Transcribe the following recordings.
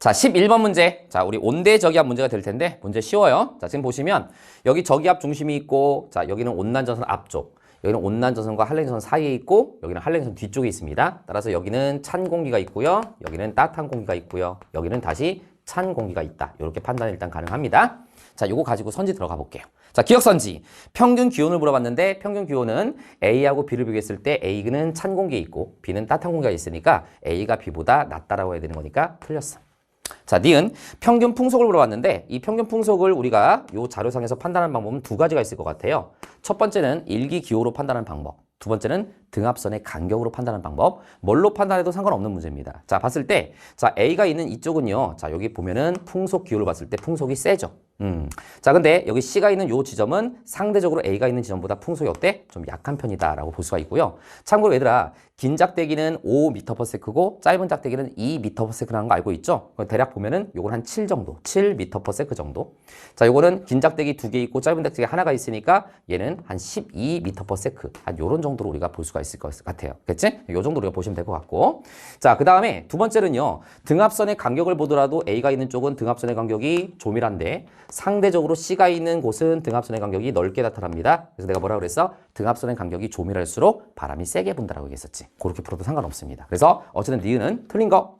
자, 11번 문제. 자, 우리 온대저기압 문제가 될 텐데 문제 쉬워요. 자, 지금 보시면 여기 저기압 중심이 있고, 자, 여기는 온난전선 앞쪽, 여기는 온난전선과 한랭전선 사이에 있고, 여기는 한랭전선 뒤쪽에 있습니다. 따라서 여기는 찬 공기가 있고요, 여기는 따뜻한 공기가 있고요, 여기는 다시 찬 공기가 있다. 이렇게 판단이 일단 가능합니다. 자, 요거 가지고 선지 들어가 볼게요. 자, 기억선지. 평균 기온을 물어봤는데 평균 기온은 A하고 B를 비교했을 때 A는 찬 공기에 있고 B는 따뜻한 공기가 있으니까 A가 B보다 낫다라고 해야 되는 거니까 틀렸어. 자, 니은 평균 풍속을 물어봤는데 이 평균 풍속을 우리가 요 자료상에서 판단하는 방법은 두 가지가 있을 것 같아요. 첫 번째는 일기기호로 판단하는 방법. 두 번째는 등압선의 간격으로 판단하는 방법. 뭘로 판단해도 상관없는 문제입니다. 자, 봤을 때, 자, A가 있는 이쪽은요. 자, 여기 보면은 풍속 기호를 봤을 때 풍속이 세죠. 자, 근데 여기 C가 있는 요 지점은 상대적으로 A가 있는 지점보다 풍속이 어때? 좀 약한 편이다라고 볼 수가 있고요. 참고로 얘들아, 긴 작대기는 5m/s고 짧은 작대기는 2m/s라는 거 알고 있죠? 대략 보면은 요건 한 7 정도, 7m/s 정도. 자, 요거는 긴 작대기 2개 있고 짧은 작대기 하나가 있으니까 얘는 한 12m/s, 한 요런 정도로 우리가 볼 수가 있을 것 같아요. 그치? 요 정도로 우리가 보시면 될 것 같고. 자, 그 다음에 두 번째는요. 등압선의 간격을 보더라도 A가 있는 쪽은 등압선의 간격이 조밀한데 상대적으로 C가 있는 곳은 등압선의 간격이 넓게 나타납니다. 그래서 내가 뭐라고 그랬어? 등압선의 간격이 조밀할수록 바람이 세게 분다라고 얘기했었지. 그렇게 풀어도 상관없습니다. 그래서 어쨌든 니은은 틀린 거.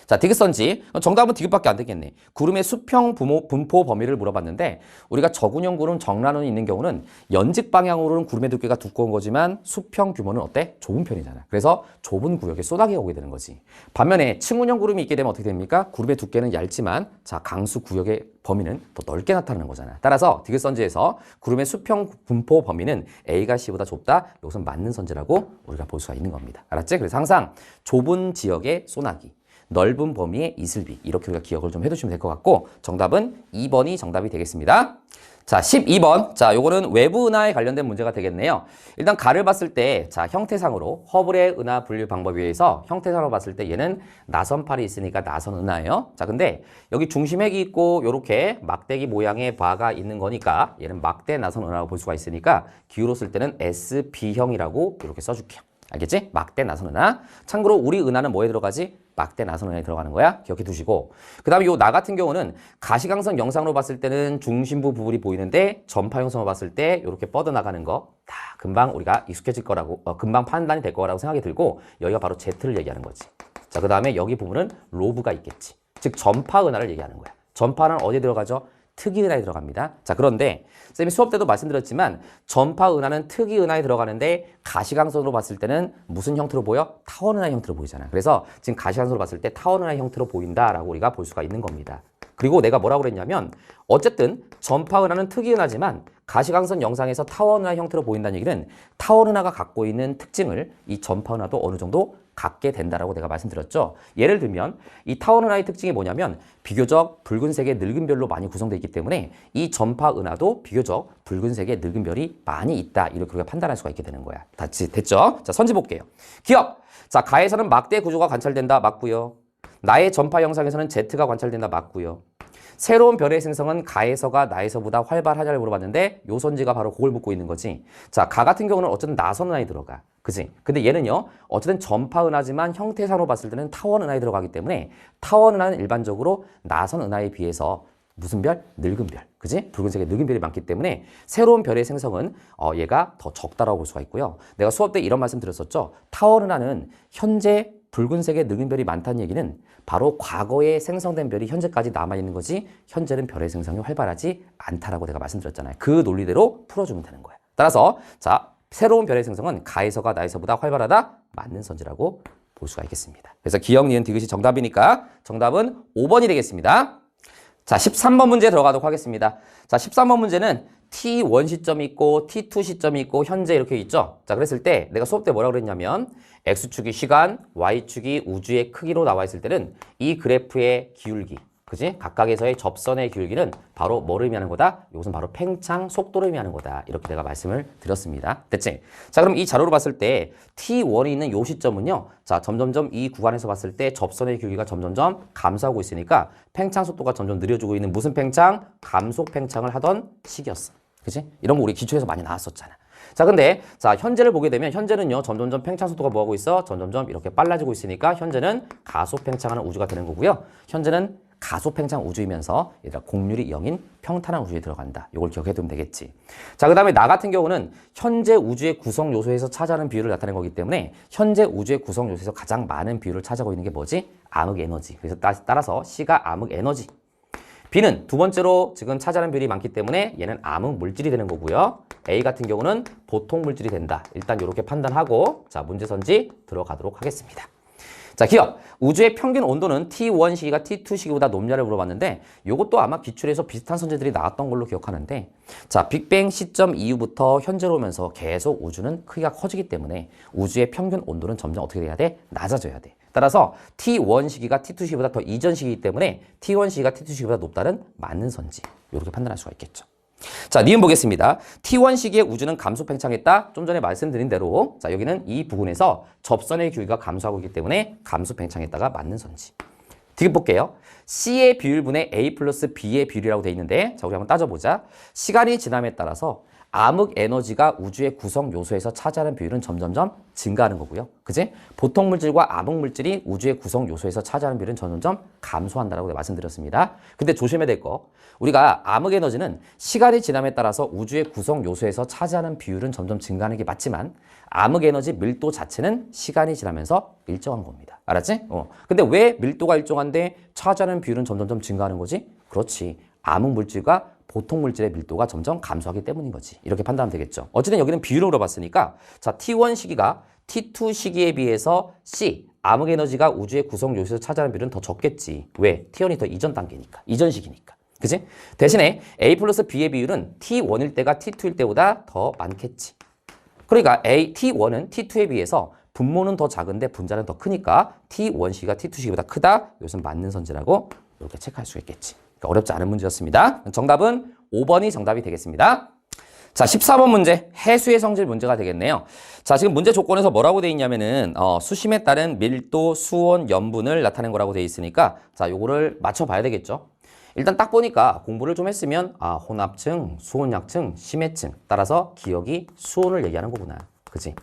자, 디귿선지. 정답은 디귿밖에 안 되겠네. 구름의 수평 분포 범위를 물어봤는데 우리가 저군형 구름, 정란원이 있는 경우는 연직 방향으로는 구름의 두께가 두꺼운 거지만 수평 규모는 어때? 좁은 편이잖아. 그래서 좁은 구역에 쏟아기가 오게 되는 거지. 반면에 층운형 구름이 있게 되면 어떻게 됩니까? 구름의 두께는 얇지만 자, 강수 구역의 범위는 더 넓게 나타나는 거잖아. 따라서 디귿선지에서 구름의 수평 분포 범위는 A가 C보다 좁다. 이것은 맞는 선지라고 우리가 볼 수가 있는 겁니다. 알았지? 그래서 항상 좁은 지역의 소나기, 넓은 범위의 이슬비, 이렇게 우리가 기억을 좀 해두시면 될 것 같고 정답은 2번이 정답이 되겠습니다. 자, 12번. 자, 요거는 외부 은하에 관련된 문제가 되겠네요. 일단 가를 봤을 때, 자, 형태상으로 허블의 은하 분류 방법에 의해서 형태상으로 봤을 때 얘는 나선팔이 있으니까 나선 은하예요. 자, 근데 여기 중심핵이 있고 요렇게 막대기 모양의 바가 있는 거니까 얘는 막대 나선 은하라고 볼 수가 있으니까 기호로 쓸 때는 SB형이라고 이렇게 써줄게요. 알겠지? 막대 나선 은하. 참고로 우리 은하는 뭐에 들어가지? 막대 나선 은하에 들어가는 거야. 기억해 두시고. 그 다음에 요 나 같은 경우는 가시광선 영상으로 봤을 때는 중심부 부분이 보이는데 전파 형성으로 봤을 때 이렇게 뻗어나가는 거 다 금방 우리가 익숙해질 거라고, 금방 판단이 될 거라고 생각이 들고 여기가 바로 Z를 얘기하는 거지. 자, 그 다음에 여기 부분은 로브가 있겠지. 즉 전파 은하를 얘기하는 거야. 전파는 어디에 들어가죠? 특이 은하에 들어갑니다. 자, 그런데 쌤이 수업 때도 말씀드렸지만 전파 은하는 특이 은하에 들어가는데 가시광선으로 봤을 때는 무슨 형태로 보여? 타원 은하 형태로 보이잖아. 그래서 지금 가시광선으로 봤을 때 타원 은하 형태로 보인다라고 우리가 볼 수가 있는 겁니다. 그리고 내가 뭐라고 그랬냐면 어쨌든 전파 은하는 특이 은하지만 가시광선 영상에서 타원 은하 형태로 보인다는 얘기는 타원 은하가 갖고 있는 특징을 이 전파 은하도 어느 정도 갖게 된다라고 내가 말씀드렸죠. 예를 들면 이 타원 은하의 특징이 뭐냐면 비교적 붉은색의 늙은 별로 많이 구성되어 있기 때문에 이 전파 은하도 비교적 붉은색의 늙은 별이 많이 있다. 이렇게 우리가 판단할 수가 있게 되는 거야. 됐죠? 자, 선지 볼게요. 기억! 자, 가에서는 막대 구조가 관찰된다. 맞고요. 나의 전파 영상에서는 Z가 관찰된다. 맞고요. 새로운 별의 생성은 가에서가 나에서보다 활발하냐를 물어봤는데 요 선지가 바로 그걸 묻고 있는 거지. 자, 가 같은 경우는 어쨌든 나선 은하에 들어가. 그치? 근데 얘는요, 어쨌든 전파 은하지만 형태상으로 봤을 때는 타원 은하에 들어가기 때문에 타원 은하는 일반적으로 나선 은하에 비해서 무슨 별? 늙은 별. 그지? 붉은색의 늙은 별이 많기 때문에 새로운 별의 생성은 얘가 더 적다라고 볼 수가 있고요. 내가 수업 때 이런 말씀 드렸었죠. 타원 은하는 현재 붉은색의 늙은 별이 많다는 얘기는 바로 과거에 생성된 별이 현재까지 남아있는 거지 현재는 별의 생성이 활발하지 않다라고 내가 말씀드렸잖아요. 그 논리대로 풀어주면 되는 거예요. 따라서 자, 새로운 별의 생성은 가에서가 나에서보다 활발하다. 맞는 선지라고 볼 수가 있겠습니다. 그래서 기억, 니은, 디귿이 정답이니까 정답은 5번이 되겠습니다. 자, 13번 문제 들어가도록 하겠습니다. 자, 13번 문제는 T1 시점이 있고 T2 시점이 있고 현재 이렇게 있죠. 자, 그랬을 때 내가 수업 때 뭐라고 그랬냐면 X축이 시간, Y축이 우주의 크기로 나와 있을 때는 이 그래프의 기울기, 그지? 각각에서의 접선의 기울기는 바로 뭐를 의미하는 거다? 이것은 바로 팽창 속도를 의미하는 거다. 이렇게 내가 말씀을 드렸습니다. 됐지? 자, 그럼 이 자료로 봤을 때 T1이 있는 요 시점은요. 자, 점점점 이 구간에서 봤을 때 접선의 기울기가 점점점 감소하고 있으니까 팽창 속도가 점점 느려지고 있는 무슨 팽창? 감속 팽창을 하던 시기였어. 그지? 이런 거 우리 기초에서 많이 나왔었잖아. 자, 근데 자, 현재를 보게 되면 현재는요. 점점점 팽창 속도가 뭐하고 있어? 점점점 이렇게 빨라지고 있으니까 현재는 가속 팽창하는 우주가 되는 거고요. 현재는 가속 팽창 우주이면서 얘들아 공률이 0인 평탄한 우주에 들어간다. 이걸 기억해 두면 되겠지. 자, 그다음에 나 같은 경우는 현재 우주의 구성 요소에서 차지하는 비율을 나타내는 거기 때문에 현재 우주의 구성 요소에서 가장 많은 비율을 차지하고 있는 게 뭐지? 암흑 에너지. 그래서 따라서 C가 암흑 에너지. B는 두 번째로 지금 차지하는 비율이 많기 때문에 얘는 암흑 물질이 되는 거고요. A 같은 경우는 보통 물질이 된다. 일단 이렇게 판단하고 자, 문제 선지 들어가도록 하겠습니다. 자, 기억. 우주의 평균 온도는 T1 시기가 T2 시기보다 높냐를 물어봤는데 이것도 아마 기출에서 비슷한 선제들이 나왔던 걸로 기억하는데 자, 빅뱅 시점 이후부터 현재로 오면서 계속 우주는 크기가 커지기 때문에 우주의 평균 온도는 점점 어떻게 돼야 돼? 낮아져야 돼. 따라서 T1 시기가 T2 시기보다 더 이전 시기이기 때문에 T1 시기가 T2 시기보다 높다는 맞는 선지. 이렇게 판단할 수가 있겠죠. 자, 니은 보겠습니다. T1 시기에 우주는 감소 팽창했다. 좀 전에 말씀드린 대로 자, 여기는 이 부분에서 접선의 기울기가 감소하고 있기 때문에 감소 팽창했다가 맞는 선지. 디귿 볼게요. C의 비율분의 A 플러스 B의 비율이라고 돼 있는데 자, 우리 한번 따져보자. 시간이 지남에 따라서 암흑 에너지가 우주의 구성 요소에서 차지하는 비율은 점점점 증가하는 거고요. 그지? 보통 물질과 암흑 물질이 우주의 구성 요소에서 차지하는 비율은 점점점 감소한다라고 말씀드렸습니다. 근데 조심해야 될 거. 우리가 암흑 에너지는 시간이 지남에 따라서 우주의 구성 요소에서 차지하는 비율은 점점 증가하는 게 맞지만 암흑 에너지 밀도 자체는 시간이 지나면서 일정한 겁니다. 알았지? 근데 왜 밀도가 일정한데 차지하는 비율은 점점점 증가하는 거지? 그렇지. 암흑 물질과 보통 물질의 밀도가 점점 감소하기 때문인 거지. 이렇게 판단하면 되겠죠. 어쨌든 여기는 비율로 봤으니까 자, T1 시기가 T2 시기에 비해서 C, 암흑 에너지가 우주의 구성 요소에서 차지하는 비율은 더 적겠지. 왜? T1이 더 이전 단계니까. 이전 시기니까. 그치? 대신에 A 플러스 B의 비율은 T1일 때가 T2일 때보다 더 많겠지. 그러니까 T1은 T2에 비해서 분모는 더 작은데 분자는 더 크니까 T1 시기가 T2 시기보다 크다. 이것은 맞는 선지라고 이렇게 체크할 수 있겠지. 어렵지 않은 문제였습니다. 정답은 5번이 정답이 되겠습니다. 자, 14번 문제. 해수의 성질 문제가 되겠네요. 자, 지금 문제 조건에서 뭐라고 돼 있냐면은 수심에 따른 밀도, 수온, 염분을 나타낸 거라고 돼 있으니까 자, 요거를 맞춰 봐야 되겠죠. 일단 딱 보니까 공부를 좀 했으면 혼합층, 수온약층, 심해층 따라서 기억이 수온을 얘기하는 거구나. 그치?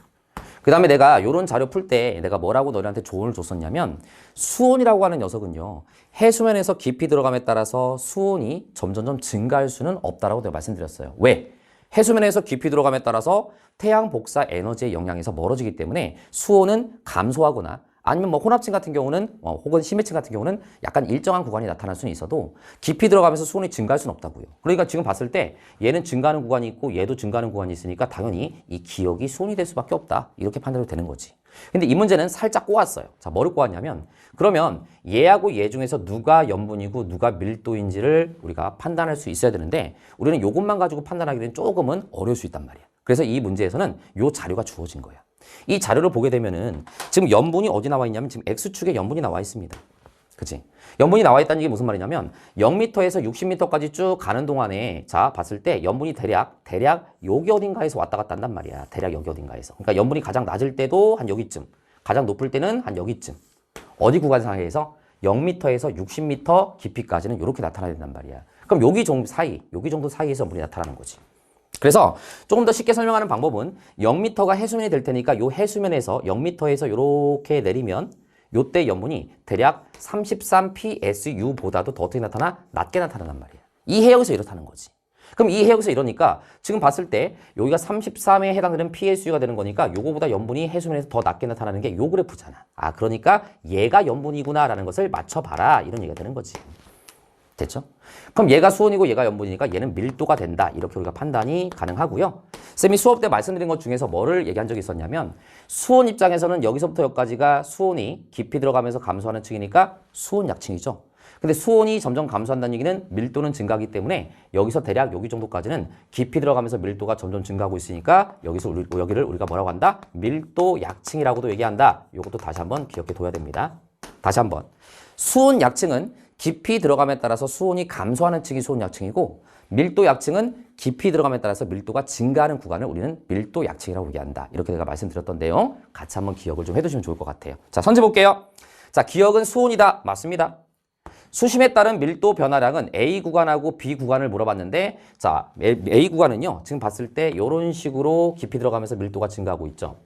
그 다음에 내가 요런 자료 풀 때 내가 뭐라고 너희한테 조언을 줬었냐면 수온이라고 하는 녀석은요. 해수면에서 깊이 들어감에 따라서 수온이 점점점 증가할 수는 없다라고 내가 말씀드렸어요. 왜? 해수면에서 깊이 들어감에 따라서 태양 복사 에너지의 영향에서 멀어지기 때문에 수온은 감소하거나 아니면 뭐 혼합층 같은 경우는 혹은 심해층 같은 경우는 약간 일정한 구간이 나타날 수는 있어도 깊이 들어가면서 수온이 증가할 수는 없다고요. 그러니까 지금 봤을 때 얘는 증가하는 구간이 있고 얘도 증가하는 구간이 있으니까 당연히 이 기억이 수온이 될 수밖에 없다. 이렇게 판단이 되는 거지. 근데 이 문제는 살짝 꼬았어요. 자, 뭐를 꼬았냐면 그러면 얘하고 얘 중에서 누가 염분이고 누가 밀도인지를 우리가 판단할 수 있어야 되는데 우리는 이것만 가지고 판단하기는 조금은 어려울 수 있단 말이야. 그래서 이 문제에서는 이 자료가 주어진 거야. 이 자료를 보게 되면은 지금 염분이 어디 나와 있냐면 지금 X축에 염분이 나와 있습니다. 그치? 염분이 나와 있다는 게 무슨 말이냐면 0m에서 60m까지 쭉 가는 동안에 자 봤을 때 염분이 대략 여기 어딘가에서 왔다 갔다 한단 말이야. 대략 여기 어딘가에서. 그러니까 염분이 가장 낮을 때도 한 여기쯤, 가장 높을 때는 한 여기쯤. 어디 구간상에서 0m에서 60m 깊이까지는 이렇게 나타나야 된단 말이야. 그럼 여기 정도 사이에서 염분이 나타나는 거지. 그래서 조금 더 쉽게 설명하는 방법은 0m가 해수면이 될 테니까 이 해수면에서 0m에서 이렇게 내리면 요때 염분이 대략 33psu보다도 더 어떻게 나타나? 낮게 나타난단 말이야. 이 해역에서 이렇다는 거지. 그럼 이 해역에서 이러니까 지금 봤을 때 여기가 33에 해당되는 psu가 되는 거니까 요거보다 염분이 해수면에서 더 낮게 나타나는 게 요 그래프잖아. 아, 그러니까 얘가 염분이구나라는 것을 맞춰봐라. 이런 얘기가 되는 거지. 됐죠? 그럼 얘가 수온이고 얘가 염분이니까 얘는 밀도가 된다. 이렇게 우리가 판단이 가능하고요. 쌤이 수업 때 말씀드린 것 중에서 뭐를 얘기한 적이 있었냐면 수온 입장에서는 여기서부터 여기까지가 수온이 깊이 들어가면서 감소하는 층이니까 수온 약층이죠. 근데 수온이 점점 감소한다는 얘기는 밀도는 증가하기 때문에 여기서 대략 여기 정도까지는 깊이 들어가면서 밀도가 점점 증가하고 있으니까 여기를 우리가 뭐라고 한다? 밀도 약층이라고도 얘기한다. 이것도 다시 한번 기억해 둬야 됩니다. 다시 한번. 수온 약층은 깊이 들어감에 따라서 수온이 감소하는 층이 수온 약층이고 밀도 약층은 깊이 들어감에 따라서 밀도가 증가하는 구간을 우리는 밀도 약층이라고 얘기한다. 이렇게 제가 말씀드렸던데요. 같이 한번 기억을 좀 해두시면 좋을 것 같아요. 자, 선제 볼게요. 자, 기억은 수온이다. 맞습니다. 수심에 따른 밀도 변화량은 A 구간하고 B 구간을 물어봤는데 자, A 구간은요. 지금 봤을 때 이런 식으로 깊이 들어가면서 밀도가 증가하고 있죠.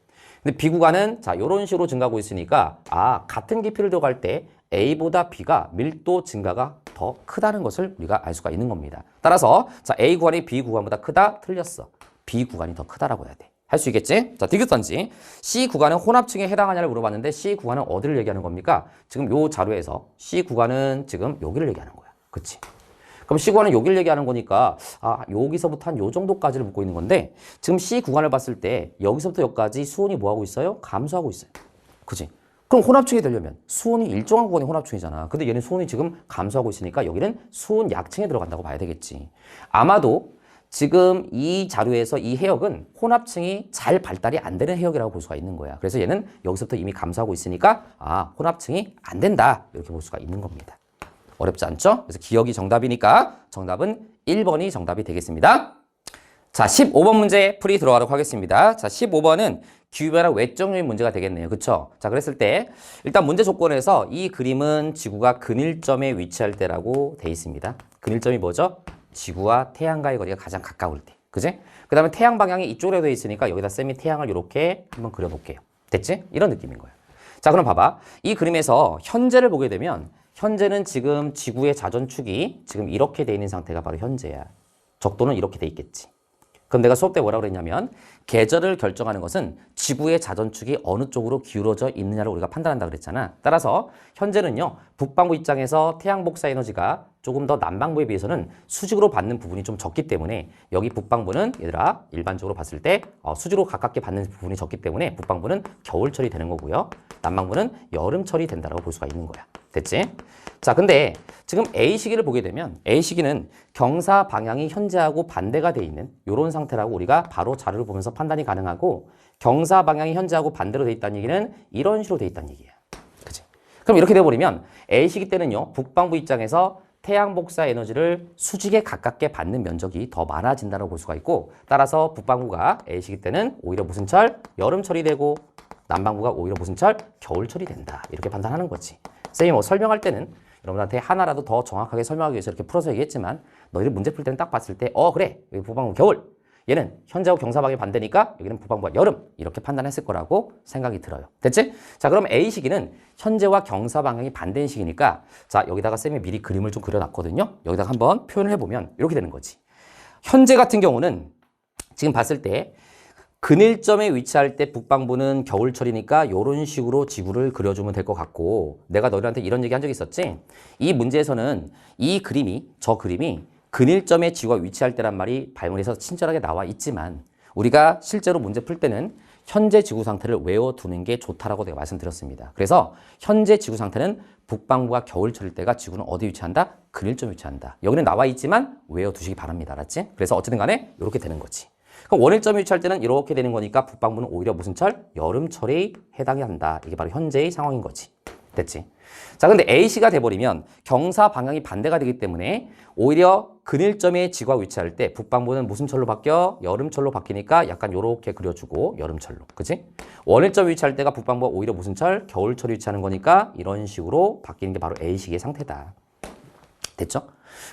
근데 B 구간은 자, 이런 식으로 증가하고 있으니까 같은 깊이를 들어갈 때 A보다 B가 밀도 증가가 더 크다는 것을 우리가 알 수가 있는 겁니다. 따라서 자, A 구간이 B 구간보다 크다? 틀렸어. B 구간이 더 크다라고 해야 돼. 할 수 있겠지? 자, 디귿선지. C 구간은 혼합층에 해당하냐를 물어봤는데 C 구간은 어디를 얘기하는 겁니까? 지금 요 자료에서 C 구간은 지금 여기를 얘기하는 거야. 그치? 그럼 C 구간은 여기를 얘기하는 거니까 여기서부터 한 요 정도까지를 묻고 있는 건데 지금 C 구간을 봤을 때 여기서부터 여기까지 수온이 뭐 하고 있어요? 감소하고 있어요. 그치? 그럼 혼합층이 되려면 수온이 일정한 구간이 혼합층이잖아. 근데 얘는 수온이 지금 감소하고 있으니까 여기는 수온 약층에 들어간다고 봐야 되겠지. 아마도 지금 이 자료에서 이 해역은 혼합층이 잘 발달이 안 되는 해역이라고 볼 수가 있는 거야. 그래서 얘는 여기서부터 이미 감소하고 있으니까 혼합층이 안 된다. 이렇게 볼 수가 있는 겁니다. 어렵지 않죠? 그래서 기억이 정답이니까 정답은 1번이 정답이 되겠습니다. 자, 15번 문제 풀이 들어가도록 하겠습니다. 자, 15번은 기후변화 외적요인 문제가 되겠네요. 그쵸? 자, 그랬을 때 일단 문제 조건에서 이 그림은 지구가 근일점에 위치할 때라고 돼 있습니다. 근일점이 뭐죠? 지구와 태양과의 거리가 가장 가까울 때. 그지? 그 다음에 태양 방향이 이쪽으로 되어 있으니까 여기다 쌤이 태양을 이렇게 한번 그려볼게요. 됐지? 이런 느낌인 거예요. 자, 그럼 봐봐. 이 그림에서 현재를 보게 되면 현재는 지금 지구의 자전축이 지금 이렇게 돼 있는 상태가 바로 현재야. 적도는 이렇게 돼 있겠지. 그럼 내가 수업 때 뭐라고 그랬냐면 계절을 결정하는 것은 지구의 자전축이 어느 쪽으로 기울어져 있느냐를 우리가 판단한다 그랬잖아. 따라서 현재는요. 북반구 입장에서 태양 복사 에너지가 조금 더 남반구에 비해서는 수직으로 받는 부분이 좀 적기 때문에 여기 북반구는 얘들아 일반적으로 봤을 때 수직으로 가깝게 받는 부분이 적기 때문에 북반구는 겨울철이 되는 거고요. 남반구는 여름철이 된다고 볼 수가 있는 거야. 됐지? 자, 근데 지금 A 시기를 보게 되면 A 시기는 경사 방향이 현재하고 반대가 돼 있는 이런 상태라고 우리가 바로 자료를 보면서 판단이 가능하고 경사 방향이 현재하고 반대로 돼 있다는 얘기는 이런 식으로 돼 있다는 얘기야. 그치? 그럼 이렇게 돼버리면 A 시기 때는요. 북반구 입장에서 태양 복사 에너지를 수직에 가깝게 받는 면적이 더 많아진다고 볼 수가 있고 따라서 북반구가 A 시기 때는 오히려 무슨 철? 여름철이 되고 남반구가 오히려 무슨 철? 겨울철이 된다. 이렇게 판단하는 거지. 쌤이 뭐 설명할 때는 여러분한테 하나라도 더 정확하게 설명하기 위해서 이렇게 풀어서 얘기했지만 너희들 문제 풀 때는 딱 봤을 때 그래 여기 북반구 겨울 얘는 현재하고 경사방이 반대니까 여기는 북반구가 여름 이렇게 판단했을 거라고 생각이 들어요. 됐지? 자, 그럼 A 시기는 현재와 경사 방향이 반대인 시기니까 자 여기다가 쌤이 미리 그림을 좀 그려놨거든요. 여기다가 한번 표현을 해보면 이렇게 되는 거지. 현재 같은 경우는 지금 봤을 때 근일점에 위치할 때 북반구는 겨울철이니까 이런 식으로 지구를 그려주면 될 것 같고 내가 너희한테 이런 얘기 한 적이 있었지? 이 문제에서는 저 그림이 근일점에 지구가 위치할 때란 말이 발문에서 친절하게 나와 있지만 우리가 실제로 문제 풀 때는 현재 지구 상태를 외워두는 게 좋다라고 내가 말씀드렸습니다. 그래서 현재 지구 상태는 북반구가 겨울철일 때가 지구는 어디 위치한다? 근일점에 위치한다. 여기는 나와 있지만 외워두시기 바랍니다. 알았지? 그래서 어쨌든 간에 이렇게 되는 거지. 그럼 원일점에 위치할 때는 이렇게 되는 거니까 북반구는 오히려 무슨 철? 여름철에 해당이 한다. 이게 바로 현재의 상황인 거지. 됐지? 자, 근데 A시가 돼버리면 경사 방향이 반대가 되기 때문에 오히려 근일점에 지구가 위치할 때 북반구는 무슨 철로 바뀌어? 여름철로 바뀌니까 약간 요렇게 그려주고 여름철로. 그치? 원일점에 위치할 때가 북반구가 오히려 무슨 철? 겨울철에 위치하는 거니까 이런 식으로 바뀌는 게 바로 A시기의 상태다. 됐죠?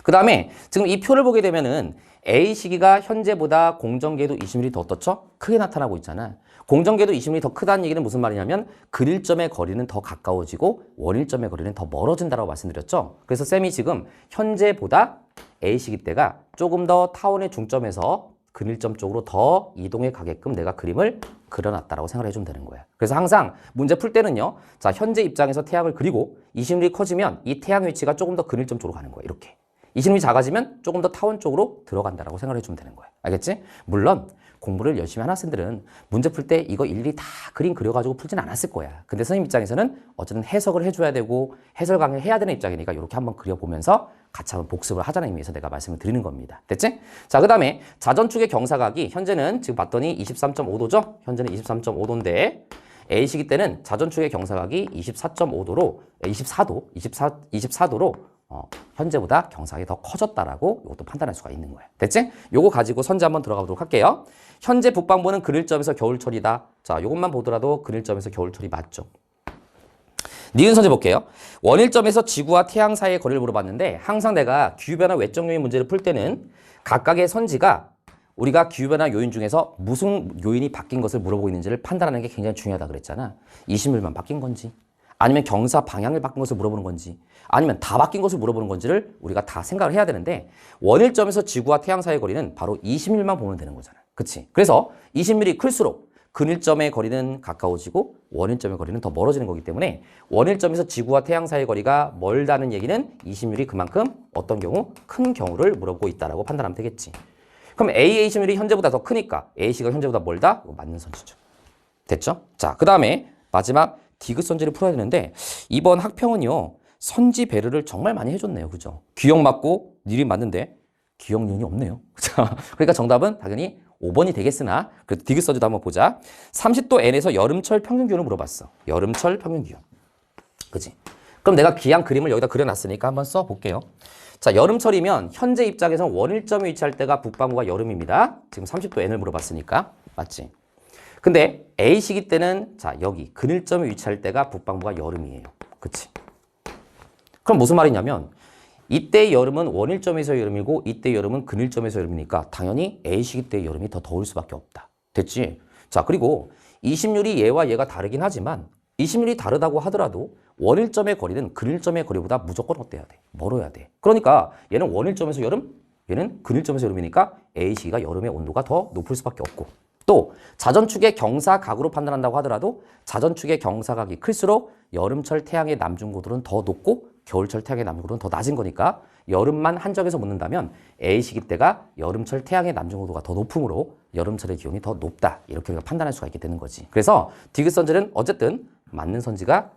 그 다음에 지금 이 표를 보게 되면은 A 시기가 현재보다 공정계도 20mm 더 떴죠? 크게 나타나고 있잖아. 공정계도 20mm 더 크다는 얘기는 무슨 말이냐면 근일점의 거리는 더 가까워지고 원일점의 거리는 더 멀어진다고 말씀드렸죠? 그래서 쌤이 지금 현재보다 A 시기 때가 조금 더 타원의 중점에서 근일점 쪽으로 더 이동해 가게끔 내가 그림을 그려놨다라고 생각을 해주면 되는 거야. 그래서 항상 문제 풀 때는요. 자, 현재 입장에서 태양을 그리고 20mm 커지면 이 태양 위치가 조금 더 근일점 쪽으로 가는 거야. 이렇게. 20mm 작아지면 조금 더 타원 쪽으로 들어간다라고 생각을 해주면 되는 거야. 알겠지? 물론 공부를 열심히 한 학생들은 문제 풀 때 이거 일일이 다 그림 그려가지고 풀진 않았을 거야. 근데 선생님 입장에서는 어쨌든 해석을 해줘야 되고 해설 강의를 해야 되는 입장이니까 이렇게 한번 그려보면서 같이 한번 복습을 하자는 의미에서 내가 말씀을 드리는 겁니다. 됐지? 자, 그 다음에 자전축의 경사각이 현재는 지금 봤더니 23.5도죠? 현재는 23.5도인데 A시기 때는 자전축의 경사각이 24.5도로 24도로 현재보다 경사각이 더 커졌다라고 이것도 판단할 수가 있는 거예요. 됐지? 요거 가지고 선제 한번 들어가 보도록 할게요. 현재 북반구는 근일점에서 겨울철이다. 자, 요것만 보더라도 근일점에서 겨울철이 맞죠. 니은 선지 볼게요. 원일점에서 지구와 태양 사이의 거리를 물어봤는데 항상 내가 기후변화 외적 요인 문제를 풀 때는 각각의 선지가 우리가 기후변화 요인 중에서 무슨 요인이 바뀐 것을 물어보고 있는지를 판단하는 게 굉장히 중요하다 그랬잖아. 20일만 바뀐 건지 아니면 경사 방향을 바꾼 것을 물어보는 건지 아니면 다 바뀐 것을 물어보는 건지를 우리가 다 생각을 해야 되는데 원일점에서 지구와 태양 사이의 거리는 바로 20일만 보면 되는 거잖아. 그치? 그래서 20일이 클수록 근일점의 거리는 가까워지고 원일점의 거리는 더 멀어지는 거기 때문에 원일점에서 지구와 태양 사이의 거리가 멀다는 얘기는 20일이 그만큼 어떤 경우? 큰 경우를 물어보고 있다라고 판단하면 되겠지. 그럼 A 20일이 현재보다 더 크니까 AC가 현재보다 멀다? 이거 맞는 선지죠. 됐죠? 자, 그 다음에 마지막 디귿 선지를 풀어야 되는데 이번 학평은요. 선지 배려를 정말 많이 해줬네요. 그죠? 기억 맞고 니은 맞는데 기억 니은이 없네요. 자, 그러니까 정답은 당연히 5번이 되겠으나 그래도 디귿 선지도 한번 보자. 30도 N에서 여름철 평균 기온을 물어봤어. 여름철 평균 기온. 그치? 그럼 내가 기한 그림을 여기다 그려놨으니까 한번 써볼게요. 자, 여름철이면 현재 입장에서는 원일점이 위치할 때가 북반구가 여름입니다. 지금 30도 N을 물어봤으니까. 맞지? 근데 A 시기 때는 자, 여기 근일점이 위치할 때가 북반구가 여름이에요. 그치? 그럼 무슨 말이냐면 이때 여름은 원일점에서 여름이고 이때 여름은 근일점에서 여름이니까 당연히 A 시기 때 여름이 더 더울 수밖에 없다. 됐지? 자, 그리고 20률이 얘와 얘가 다르긴 하지만 20률이 다르다고 하더라도 원일점의 거리는 근일점의 거리보다 무조건 어때야 돼? 멀어야 돼. 그러니까 얘는 원일점에서 여름, 얘는 근일점에서 여름이니까 A 시기가 여름의 온도가 더 높을 수밖에 없고 또 자전축의 경사각으로 판단한다고 하더라도 자전축의 경사각이 클수록 여름철 태양의 남중고도는 더 높고 겨울철 태양의 남중고도는 더 낮은 거니까 여름만 한정해서 묻는다면 A 시기 때가 여름철 태양의 남중고도가 더 높으므로 여름철의 기온이 더 높다. 이렇게 우리가 판단할 수가 있게 되는 거지. 그래서 디귿 선지는 어쨌든 맞는 선지가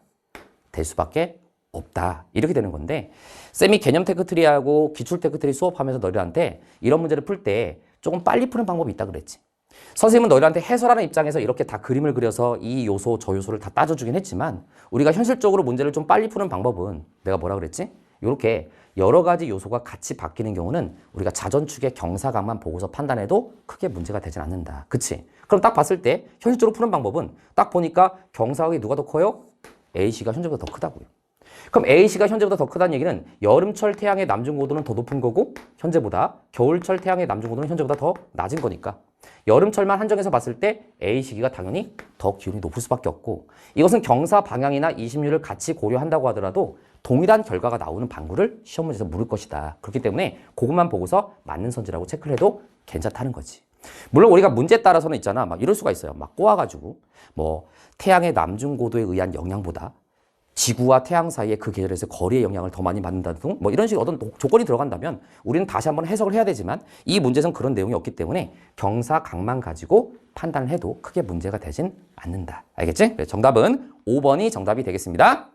될 수밖에 없다. 이렇게 되는 건데 쌤이 개념 테크트리하고 기출 테크트리 수업하면서 너희들한테 이런 문제를 풀 때 조금 빨리 푸는 방법이 있다 그랬지. 선생님은 너희들한테 해설하는 입장에서 이렇게 다 그림을 그려서 이 요소 저 요소를 다 따져주긴 했지만 우리가 현실적으로 문제를 좀 빨리 푸는 방법은 내가 뭐라 그랬지? 이렇게 여러 가지 요소가 같이 바뀌는 경우는 우리가 자전축의 경사각만 보고서 판단해도 크게 문제가 되진 않는다. 그치? 그럼 딱 봤을 때 현실적으로 푸는 방법은 딱 보니까 경사각이 누가 더 커요? A씨가 현재보다 더 크다고요. 그럼 A씨가 현재보다 더 크다는 얘기는 여름철 태양의 남중고도는 더 높은 거고 현재보다 겨울철 태양의 남중고도는 현재보다 더 낮은 거니까 여름철만 한정해서 봤을 때 A 시기가 당연히 더 기온이 높을 수밖에 없고 이것은 경사 방향이나 20률을 같이 고려한다고 하더라도 동일한 결과가 나오는 방구를 시험 문제에서 물을 것이다. 그렇기 때문에 그것만 보고서 맞는 선지라고 체크를 해도 괜찮다는 거지. 물론 우리가 문제에 따라서는 있잖아. 막 이럴 수가 있어요. 막 꼬아가지고 뭐 태양의 남중고도에 의한 영향보다 지구와 태양 사이의 그 계절에서 거리의 영향을 더 많이 받는다 등 뭐 이런 식의 어떤 조건이 들어간다면 우리는 다시 한번 해석을 해야 되지만 이 문제에서는 그런 내용이 없기 때문에 경사각만 가지고 판단을 해도 크게 문제가 되진 않는다. 알겠지? 정답은 5번이 정답이 되겠습니다.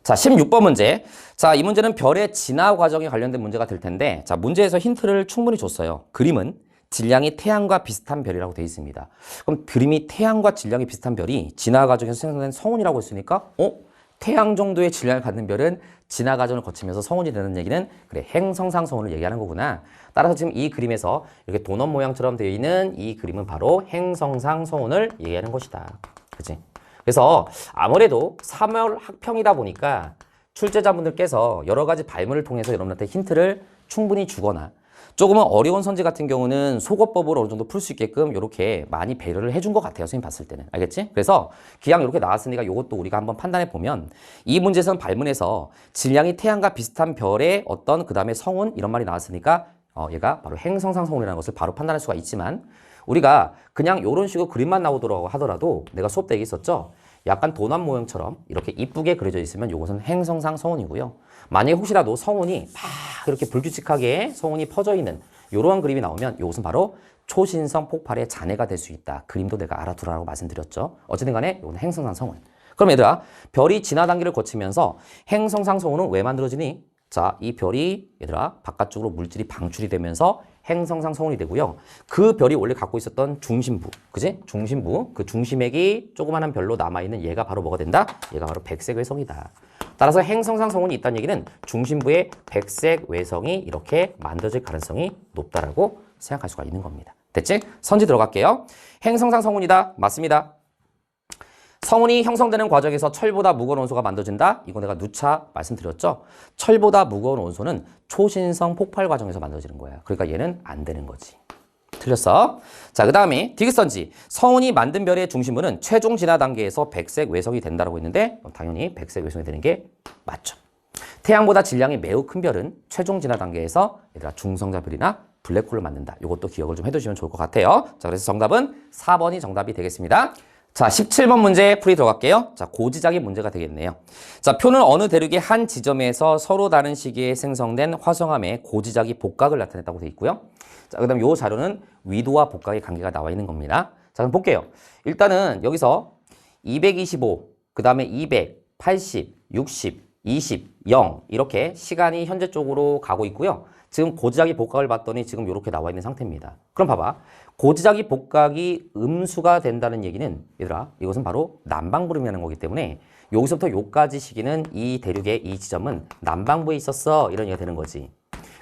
자, 16번 문제. 자, 이 문제는 별의 진화 과정에 관련된 문제가 될 텐데 자, 문제에서 힌트를 충분히 줬어요. 그림은 질량이 태양과 비슷한 별이라고 되어 있습니다. 그럼 그림이 태양과 질량이 비슷한 별이 진화 과정에서 생성된 성운이라고 했으니까 태양 정도의 질량을 갖는 별은 진화 과정을 거치면서 성운이 되는 얘기는 그래 행성상 성운을 얘기하는 거구나. 따라서 지금 이 그림에서 이렇게 도넛 모양처럼 되어 있는 이 그림은 바로 행성상 성운을 얘기하는 것이다. 그치? 그래서 아무래도 3월 학평이다 보니까 출제자분들께서 여러 가지 발문을 통해서 여러분한테 힌트를 충분히 주거나 조금은 어려운 선지 같은 경우는 속어법을 어느 정도 풀 수 있게끔 이렇게 많이 배려를 해준 것 같아요. 선생님 봤을 때는. 알겠지? 그래서 기왕 이렇게 나왔으니까 이것도 우리가 한번 판단해 보면 이 문제에서는 발문에서 질량이 태양과 비슷한 별의 어떤 그 다음에 성운 이런 말이 나왔으니까 얘가 바로 행성상 성운이라는 것을 바로 판단할 수가 있지만 우리가 그냥 이런 식으로 그림만 나오더라고 하더라도 내가 수업 때 얘기했었죠. 약간 도넛 모양처럼 이렇게 이쁘게 그려져 있으면 이것은 행성상 성운이고요. 만약에 혹시라도 성운이 막 이렇게 불규칙하게 성운이 퍼져 있는 이러한 그림이 나오면 이것은 바로 초신성 폭발의 잔해가 될 수 있다. 그림도 내가 알아두라고 말씀드렸죠. 어쨌든 간에 이건 행성상 성운. 그럼 얘들아, 별이 진화 단계를 거치면서 행성상 성운은 왜 만들어지니? 자, 이 별이 얘들아 바깥쪽으로 물질이 방출이 되면서 행성상 성운이 되고요. 그 별이 원래 갖고 있었던 중심부, 그지? 중심부, 그 중심액이 조그만한 별로 남아있는 얘가 바로 뭐가 된다? 얘가 바로 백색 외성이다. 따라서 행성상 성운이 있다는 얘기는 중심부에 백색 외성이 이렇게 만들어질 가능성이 높다라고 생각할 수가 있는 겁니다. 됐지? 선지 들어갈게요. 행성상 성운이다. 맞습니다. 성운이 형성되는 과정에서 철보다 무거운 원소가 만들어진다. 이거 내가 누차 말씀드렸죠. 철보다 무거운 원소는 초신성 폭발 과정에서 만들어지는 거야. 그러니까 얘는 안 되는 거지. 틀렸어. 자, 그 다음에 디귿선지. 성운이 만든 별의 중심물은 최종 진화 단계에서 백색 외성이 된다고 했는데 당연히 백색 외성이 되는 게 맞죠. 태양보다 질량이 매우 큰 별은 최종 진화 단계에서 얘들아 중성자별이나 블랙홀을 만든다. 이것도 기억을 좀 해두시면 좋을 것 같아요. 자, 그래서 정답은 4번이 정답이 되겠습니다. 자, 17번 문제 풀이 들어갈게요. 자, 고지작의 문제가 되겠네요. 자, 표는 어느 대륙의 한 지점에서 서로 다른 시기에 생성된 화성암의 고지작이 복각을 나타냈다고 되어 있고요. 자, 그 다음 요 자료는 위도와 복각의 관계가 나와 있는 겁니다. 자, 그럼 볼게요. 일단은 여기서 225, 그 다음에 200, 80, 60, 20, 0 이렇게 시간이 현재 쪽으로 가고 있고요. 지금 고지작이 복각을 봤더니 지금 이렇게 나와 있는 상태입니다. 그럼 봐봐. 고지작이 복각이 음수가 된다는 얘기는 얘들아 이것은 바로 남방부름이라는 거기 때문에 여기서부터 요까지 시기는 이 대륙의 이 지점은 남방부에 있었어 이런 얘기가 되는 거지.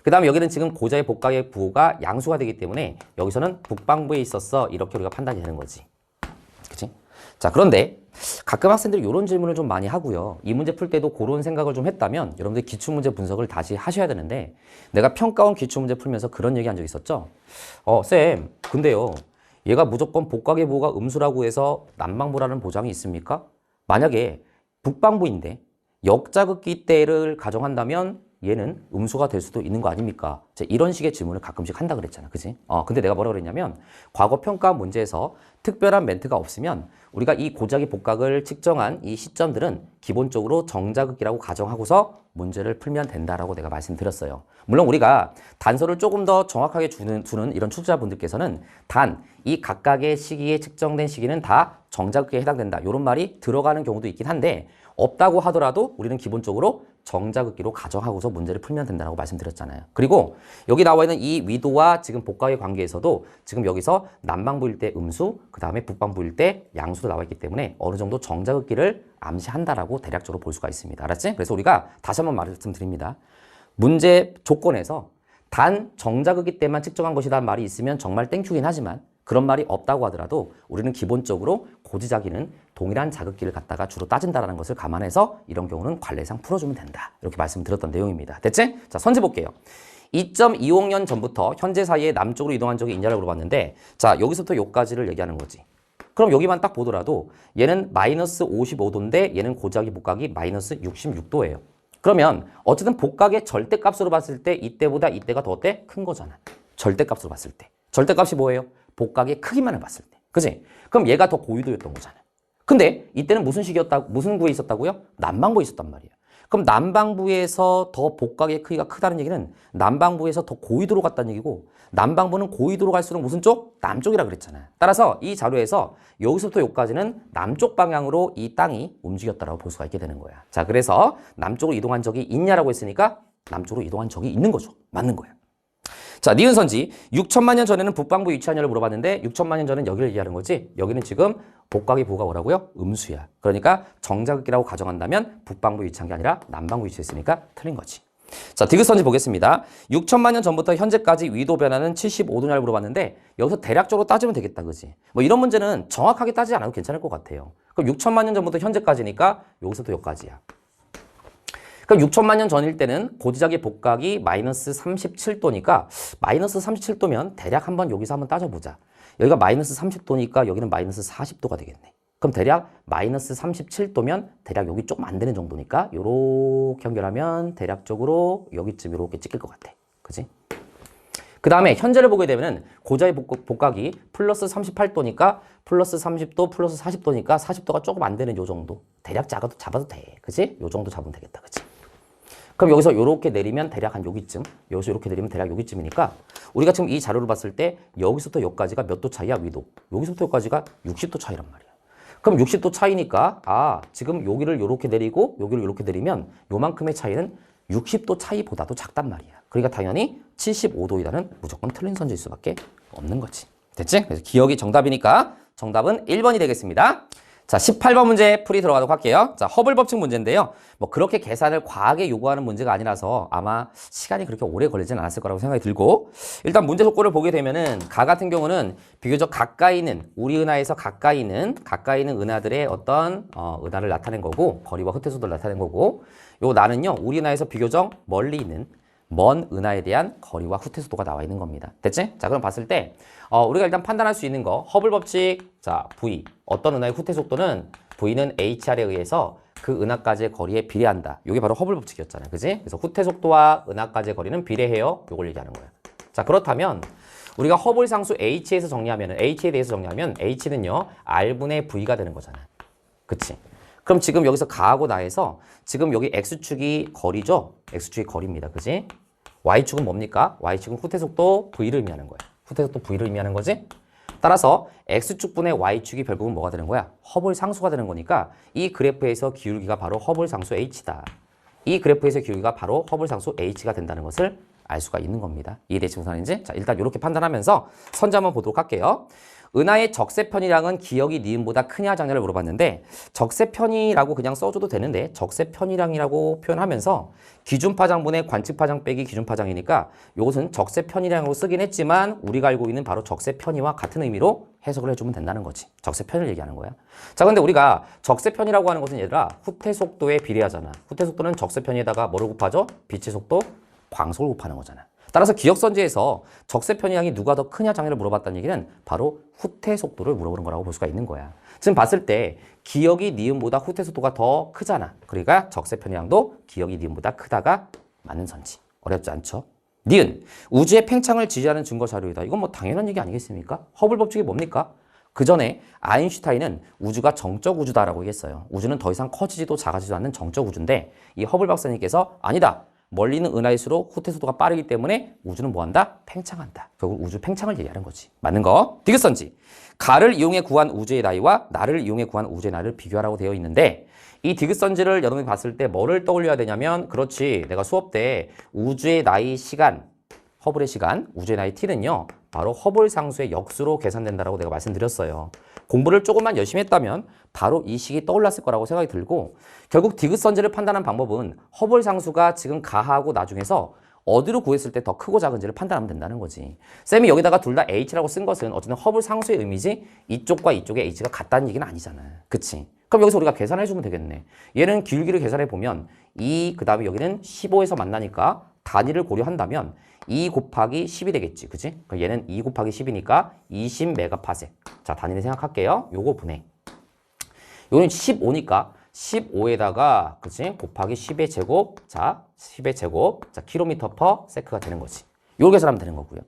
그 다음에 여기는 지금 고지작의 복각의 부호가 양수가 되기 때문에 여기서는 북방부에 있었어 이렇게 우리가 판단이 되는 거지. 그치? 자, 그런데 가끔 학생들이 이런 질문을 좀 많이 하고요. 이 문제 풀 때도 그런 생각을 좀 했다면 여러분들 기출문제 분석을 다시 하셔야 되는데 내가 평가원 기출문제 풀면서 그런 얘기 한 적 있었죠. 쌤, 근데요. 얘가 무조건 복각의 부호가 음수라고 해서 남방부라는 보장이 있습니까? 만약에 북방부인데 역자극기 때를 가정한다면 얘는 음수가 될 수도 있는 거 아닙니까? 이런 식의 질문을 가끔씩 한다 그랬잖아. 그지? 근데 내가 뭐라 그랬냐면 과거 평가 문제에서 특별한 멘트가 없으면 우리가 이 고지작의 복각을 측정한 이 시점들은 기본적으로 정자극기라고 가정하고서 문제를 풀면 된다라고 내가 말씀드렸어요. 물론 우리가 단서를 조금 더 정확하게 주는 이런 출제자분들께서는 단 이 각각의 시기에 측정된 시기는 다 정자극기에 해당된다. 이런 말이 들어가는 경우도 있긴 한데 없다고 하더라도 우리는 기본적으로 정자극기로 가정하고서 문제를 풀면 된다고 말씀드렸잖아요. 그리고 여기 나와 있는 이 위도와 지금 복각의 관계에서도 지금 여기서 남방부일 때 음수, 그 다음에 북방부일 때 양수도 나와 있기 때문에 어느 정도 정자극기를 암시한다라고 대략적으로 볼 수가 있습니다. 알았지? 그래서 우리가 다시 한번 말씀드립니다. 문제 조건에서 단 정자극기 때만 측정한 것이라는 말이 있으면 정말 땡큐긴 하지만 그런 말이 없다고 하더라도 우리는 기본적으로 고지자기는 동일한 자극기를 갖다가 주로 따진다는 것을 감안해서 이런 경우는 관례상 풀어주면 된다. 이렇게 말씀드렸던 내용입니다. 됐지? 자, 선지 볼게요. 2.25년 전부터 현재 사이에 남쪽으로 이동한 적이 있냐고 물어봤는데 자, 여기서부터 여기까지를 얘기하는 거지. 그럼 여기만 딱 보더라도 얘는 마이너스 55도인데 얘는 고지자기 복각이 마이너스 66도예요. 그러면 어쨌든 복각의 절대값으로 봤을 때 이때보다 이때가 더 어때? 큰 거잖아. 절대값으로 봤을 때. 절대값이 뭐예요? 복각의 크기만을 봤을 때. 그치? 그럼 얘가 더 고위도였던 거잖아. 근데 이때는 무슨 구에 있었다고요? 남방부에 있었단 말이야. 그럼 남방부에서 더 복각의 크기가 크다는 얘기는 남방부에서 더 고위도로 갔다는 얘기고 남방부는 고위도로 갈수록 무슨 쪽? 남쪽이라 그랬잖아. 따라서 이 자료에서 여기서부터 여기까지는 남쪽 방향으로 이 땅이 움직였다라고 볼 수가 있게 되는 거야. 자, 그래서 남쪽으로 이동한 적이 있냐라고 했으니까 남쪽으로 이동한 적이 있는 거죠. 맞는 거야. 자, 니은선지 6천만 년 전에는 북방부에 위치하냐를 물어봤는데 6천만 년 전은 여기를 얘기하는 거지. 여기는 지금 복각의 부호가 뭐라고요? 음수야. 그러니까 정자극기라고 가정한다면 북방부에 위치한 게 아니라 남방부에 위치했으니까 틀린 거지. 자, 디귿선지 보겠습니다. 6천만 년 전부터 현재까지 위도 변화는 75도냐를 물어봤는데 여기서 대략적으로 따지면 되겠다. 그지? 뭐 이런 문제는 정확하게 따지지 않아도 괜찮을 것 같아요. 그럼 6천만 년 전부터 현재까지니까 여기서부터 여기까지야. 그럼 6천만 년 전일 때는 고지자기 복각이 마이너스 37도니까 마이너스 37도면 대략 여기서 한번 따져보자. 여기가 마이너스 30도니까 여기는 마이너스 40도가 되겠네. 그럼 대략 마이너스 37도면 대략 여기 조금 안 되는 정도니까 요렇게 연결하면 대략적으로 여기쯤 이렇게 찍힐 것 같아. 그지? 그 다음에 현재를 보게 되면은 고자의 복각이 플러스 38도니까 플러스 30도 플러스 40도니까 40도가 조금 안 되는 요 정도. 대략 잡아도 돼. 그지? 요 정도 잡으면 되겠다. 그지? 그럼 여기서 요렇게 내리면 대략 한 여기쯤, 여기서 요렇게 내리면 대략 여기쯤이니까 우리가 지금 이 자료를 봤을 때 여기서부터 여기까지가 몇 도 차이야? 위도. 여기서부터 여기까지가 60도 차이란 말이야. 그럼 60도 차이니까 지금 여기를 요렇게 내리고 여기를 요렇게 내리면 요만큼의 차이는 60도 차이보다도 작단 말이야. 그러니까 당연히 75도이다는 무조건 틀린 선지일 수밖에 없는 거지. 됐지? 그래서 기억이 정답이니까 정답은 1번이 되겠습니다. 자, 18번 문제 풀이 들어가도록 할게요. 자, 허블 법칙 문제인데요. 뭐 그렇게 계산을 과하게 요구하는 문제가 아니라서 아마 시간이 그렇게 오래 걸리진 않았을 거라고 생각이 들고, 일단 문제 속보를 보게 되면은 가 같은 경우는 비교적 가까이 있는, 우리 은하에서 가까이 있는 은하들의 어떤 은하를 나타낸 거고, 거리와 흑태소도를 나타낸 거고, 요 나는요 우리 은하에서 비교적 멀리 있는 먼 은하에 대한 거리와 후퇴속도가 나와 있는 겁니다. 됐지? 자, 그럼 봤을 때 우리가 일단 판단할 수 있는 거, 허블 법칙. 자, V, 어떤 은하의 후퇴속도는 V는 HR에 의해서 그 은하까지의 거리에 비례한다. 이게 바로 허블 법칙이었잖아요. 그지? 그래서 후퇴속도와 은하까지의 거리는 비례해요. 요걸 얘기하는 거야. 자, 그렇다면 우리가 허블 상수 H에서 정리하면, H에 대해서 정리하면 H는요 R분의 V가 되는 거잖아. 그치? 그럼 지금 여기서 가하고 나에서 지금 여기 X축이 거리죠? X축이 거리입니다. 그지? Y축은 뭡니까? Y축은 후퇴속도 V를 의미하는 거야. 후퇴속도 V를 의미하는 거지? 따라서 X축분의 Y축이 결국은 뭐가 되는 거야? 허블 상수가 되는 거니까 이 그래프에서 기울기가 바로 허블 상수 H다. 이 그래프에서 기울기가 바로 허블 상수 H가 된다는 것을 알 수가 있는 겁니다. 이해되시 무슨 말인지? 자, 일단 이렇게 판단하면서 선제 한번 보도록 할게요. 은하의 적세편이량은 기억이 니은보다 크냐 작냐를 물어봤는데, 적세편이라고 그냥 써줘도 되는데 적세편이량이라고 표현하면서 기준파장분의 관측파장 빼기 기준파장이니까 이것은 적세편이량으로 쓰긴 했지만 우리가 알고 있는 바로 적세편이와 같은 의미로 해석을 해주면 된다는 거지. 적세편을 얘기하는 거야. 자, 근데 우리가 적세편이라고 하는 것은 얘들아 후퇴속도에 비례하잖아. 후퇴속도는 적세편에다가 뭐를 곱하죠? 빛의 속도, 광속을 곱하는 거잖아. 따라서 기억선지에서 적세편이량이 누가 더 크냐 작냐를 물어봤다는 얘기는 바로 후퇴속도를 물어보는 거라고 볼 수가 있는 거야. 지금 봤을 때 기억이 니은보다 후퇴속도가 더 크잖아. 그러니까 적세편이량도 기억이 니은보다 크다가 맞는 선지. 어렵지 않죠? 니은, 우주의 팽창을 지지하는 증거 자료이다. 이건 뭐 당연한 얘기 아니겠습니까? 허블 법칙이 뭡니까? 그 전에 아인슈타인은 우주가 정적 우주다라고 얘기했어요. 우주는 더 이상 커지지도 작아지지도 않는 정적 우주인데 이 허블 박사님께서 아니다. 멀리 있는 은하일수록 후퇴속도가 빠르기 때문에 우주는 뭐한다? 팽창한다. 결국 우주 팽창을 얘기하는 거지. 맞는 거. 디귿선지. 가를 이용해 구한 우주의 나이와 나를 이용해 구한 우주의 나이를 비교하라고 되어 있는데, 이 디귿선지를 여러분이 봤을 때 뭐를 떠올려야 되냐면, 그렇지, 내가 수업 때 우주의 나이 시간, 허블의 시간, 우주의 나이 t는요 바로 허블 상수의 역수로 계산된다라고 내가 말씀드렸어요. 공부를 조금만 열심히 했다면 바로 이 식이 떠올랐을 거라고 생각이 들고, 결국 디귿선지를 판단하는 방법은 허블 상수가 지금 가하고 나중에서 어디로 구했을 때 더 크고 작은지를 판단하면 된다는 거지. 쌤이 여기다가 둘 다 H라고 쓴 것은 어쨌든 허블 상수의 의미지 이쪽과 이쪽의 H가 같다는 얘기는 아니잖아. 그치? 그럼 여기서 우리가 계산해주면 되겠네. 얘는 기울기를 계산해보면 2, 그 다음에 여기는 15에서 만나니까 단위를 고려한다면 2 곱하기 10이 되겠지. 그치? 그럼 얘는 2 곱하기 10이니까 20메가파섹. 자, 단위를 생각할게요. 요거 분해. 요는 15니까 15에다가, 그치? 곱하기 10의 제곱. 자, 10의 제곱. 자, 킬로미터 퍼 세크가 되는 거지. 요렇게 계산하면 되는 거고요.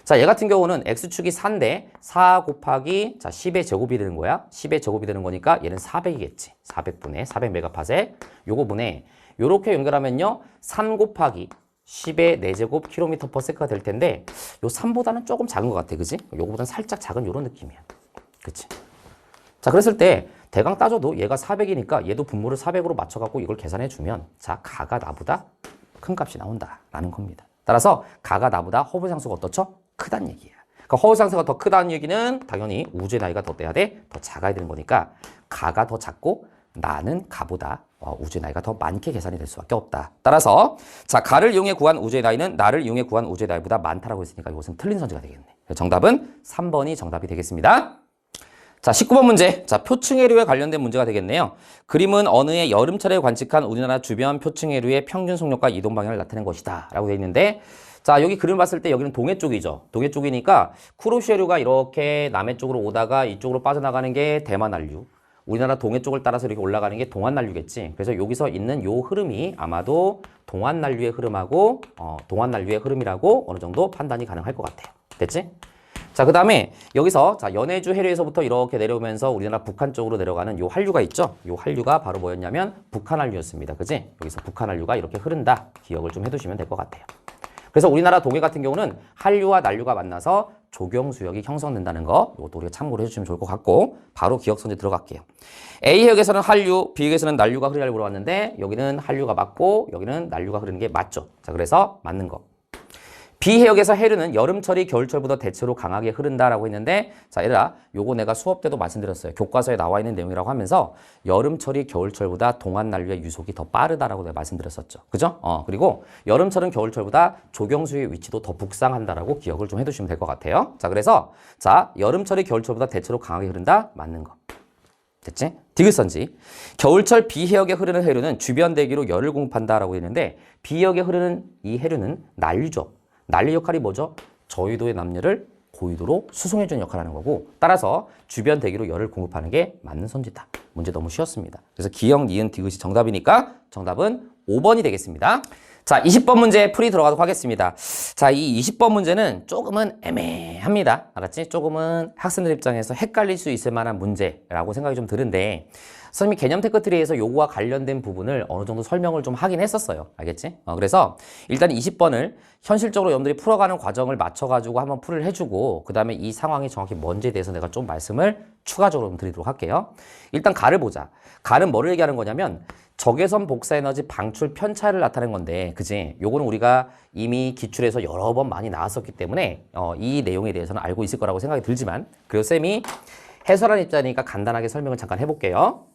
자, 얘 같은 경우는 X축이 4인데 4 곱하기, 자, 10의 제곱이 되는 거야. 10의 제곱이 되는 거니까 얘는 400이겠지. 400분의 400메가파섹. 요거 분해. 요렇게 연결하면요. 3 곱하기 10의 4제곱 킬로미터 퍼 세크가 될 텐데, 요 3보다는 조금 작은 것 같아. 그지? 요거보다는 살짝 작은 요런 느낌이야. 그치? 자, 그랬을 때 대강 따져도 얘가 400이니까 얘도 분모를 400으로 맞춰갖고 이걸 계산해주면, 자, 가가 나보다 큰 값이 나온다라는 겁니다. 따라서 가가 나보다 허블 상수가 어떻죠? 크다는 얘기야. 그러니까 허블 상수가 더 크다는 얘기는 당연히 우주의 나이가 더 돼야 돼? 더 작아야 되는 거니까 가가 더 작고 나는 가보다 우주의 나이가 더 많게 계산이 될 수밖에 없다. 따라서 자, 가를 이용해 구한 우주의 나이는 나를 이용해 구한 우주의 나이보다 많다라고 했으니까 이것은 틀린 선지가 되겠네. 정답은 3번이 정답이 되겠습니다. 자, 19번 문제. 자, 표층해류에 관련된 문제가 되겠네요. 그림은 어느 해 여름철에 관측한 우리나라 주변 표층해류의 평균 속력과 이동 방향을 나타낸 것이다 라고 되어 있는데, 자, 여기 그림을 봤을 때 여기는 동해 쪽이죠. 동해 쪽이니까 쿠로시에류가 이렇게 남해 쪽으로 오다가 이쪽으로 빠져나가는 게 대만 한류, 우리나라 동해 쪽을 따라서 이렇게 올라가는 게 동안 난류겠지. 그래서 여기서 있는 요 흐름이 아마도 동안 난류의 흐름하고 동안 난류의 흐름이라고 어느 정도 판단이 가능할 것 같아요. 됐지? 자, 그 다음에 여기서 자, 연해주 해류에서부터 이렇게 내려오면서 우리나라 북한 쪽으로 내려가는 요 한류가 있죠. 요 한류가 바로 뭐였냐면 북한 한류였습니다. 그지? 여기서 북한 한류가 이렇게 흐른다. 기억을 좀 해두시면 될 것 같아요. 그래서 우리나라 동해 같은 경우는 한류와 난류가 만나서 조경수역이 형성된다는 거, 이것도 우리가 참고로 해주시면 좋을 것 같고, 바로 기억선지 들어갈게요. A해역에서는 한류, B해역에서는 난류가 흐르냐를 물어봤는데 여기는 한류가 맞고 여기는 난류가 흐르는 게 맞죠. 자, 그래서 맞는 거. 비해역에서 해류는 여름철이 겨울철보다 대체로 강하게 흐른다라고 했는데 자, 얘들아, 요거 내가 수업 때도 말씀드렸어요. 교과서에 나와 있는 내용이라고 하면서 여름철이 겨울철보다 동안 난류의 유속이 더 빠르다라고 내가 말씀드렸었죠. 그죠? 그리고 여름철은 겨울철보다 조경수의 위치도 더 북상한다라고 기억을 좀 해두시면 될 것 같아요. 자, 그래서 자, 여름철이 겨울철보다 대체로 강하게 흐른다? 맞는 거. 됐지? 디귿선지. 겨울철 비해역에 흐르는 해류는 주변 대기로 열을 공급한다라고 했는데 비해역에 흐르는 이 해류는 난류죠. 난류 역할이 뭐죠? 저위도의 남녀를 고위도로 수송해주는 역할을 하는 거고 따라서 주변 대기로 열을 공급하는 게 맞는 선지다. 문제 너무 쉬웠습니다. 그래서 기역, 니은, 디귿이 정답이니까 정답은 5번이 되겠습니다. 자, 20번 문제 풀이 들어가도록 하겠습니다. 자, 이 20번 문제는 조금은 애매합니다. 알았지? 조금은 학생들 입장에서 헷갈릴 수 있을 만한 문제라고 생각이 좀 드는데 선생님이 개념 테크트리에서 요거와 관련된 부분을 어느 정도 설명을 좀 하긴 했었어요. 알겠지? 그래서 일단 20번을 현실적으로 여러분들이 풀어가는 과정을 맞춰가지고 한번 풀이를 해주고 그 다음에 이 상황이 정확히 뭔지에 대해서 내가 좀 말씀을 추가적으로 좀 드리도록 할게요. 일단 가를 보자. 가는 뭐를 얘기하는 거냐면 적외선 복사에너지 방출 편차를 나타낸 건데 그지? 요거는 우리가 이미 기출에서 여러 번 많이 나왔었기 때문에 이 내용에 대해서는 알고 있을 거라고 생각이 들지만 그리고 쌤이 해설하는 입장이니까 간단하게 설명을 잠깐 해볼게요.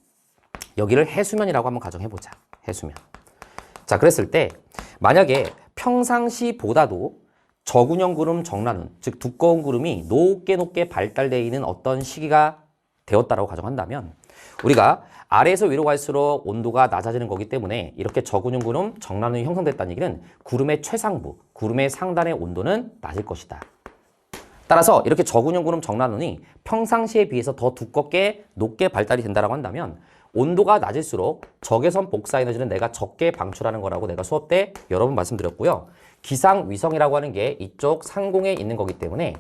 여기를 해수면이라고 한번 가정해보자. 해수면. 자, 그랬을 때 만약에 평상시보다도 저군형 구름 정란운, 즉 두꺼운 구름이 높게 발달되어 있는 어떤 시기가 되었다라고 가정한다면 우리가 아래에서 위로 갈수록 온도가 낮아지는 거기 때문에 이렇게 저군형 구름 정란운이 형성됐다는 얘기는 구름의 최상부, 구름의 상단의 온도는 낮을 것이다. 따라서 이렇게 저군형 구름 정란운이 평상시에 비해서 더 두껍게 높게 발달이 된다고 한다면 온도가 낮을수록 적외선 복사 에너지는 내가 적게 방출하는 거라고 내가 수업 때 여러 번 말씀드렸고요. 기상위성이라고 하는 게 이쪽 상공에 있는 거기 때문에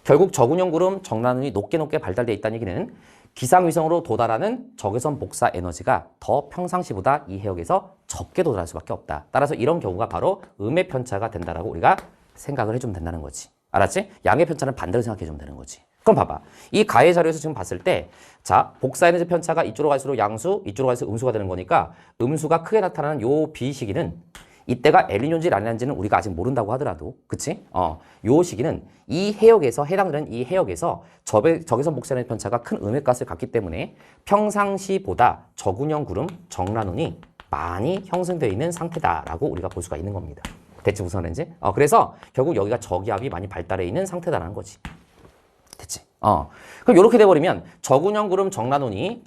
결국 저군형 구름 정란운이 높게 발달되어 있다는 얘기는 기상위성으로 도달하는 적외선 복사 에너지가 더 평상시보다 이 해역에서 적게 도달할 수밖에 없다. 따라서 이런 경우가 바로 음의 편차가 된다라고 우리가 생각을 해주면 된다는 거지. 알았지? 양의 편차는 반대로 생각해주면 되는 거지. 그럼 봐봐. 이 가해 자료에서 지금 봤을 때 자, 복사 에너지 편차가 이쪽으로 갈수록 양수, 이쪽으로 갈수록 음수가 되는 거니까 음수가 크게 나타나는 요 비시기는 이때가 엘니뇨인지 라니냐인지는 우리가 아직 모른다고 하더라도 그치? 요 시기는 이 해역에서 해당되는 이 해역에서 적외선 복사 에너지 편차가 큰 음해가스를 갖기 때문에 평상시보다 저군형 구름 정란운이 많이 형성되어 있는 상태다라고 우리가 볼 수가 있는 겁니다. 됐지 무슨 말인지? 그래서 결국 여기가 저기압이 많이 발달해 있는 상태다라는 거지. 됐지? 그럼 이렇게 돼버리면 저군형 구름 정란운이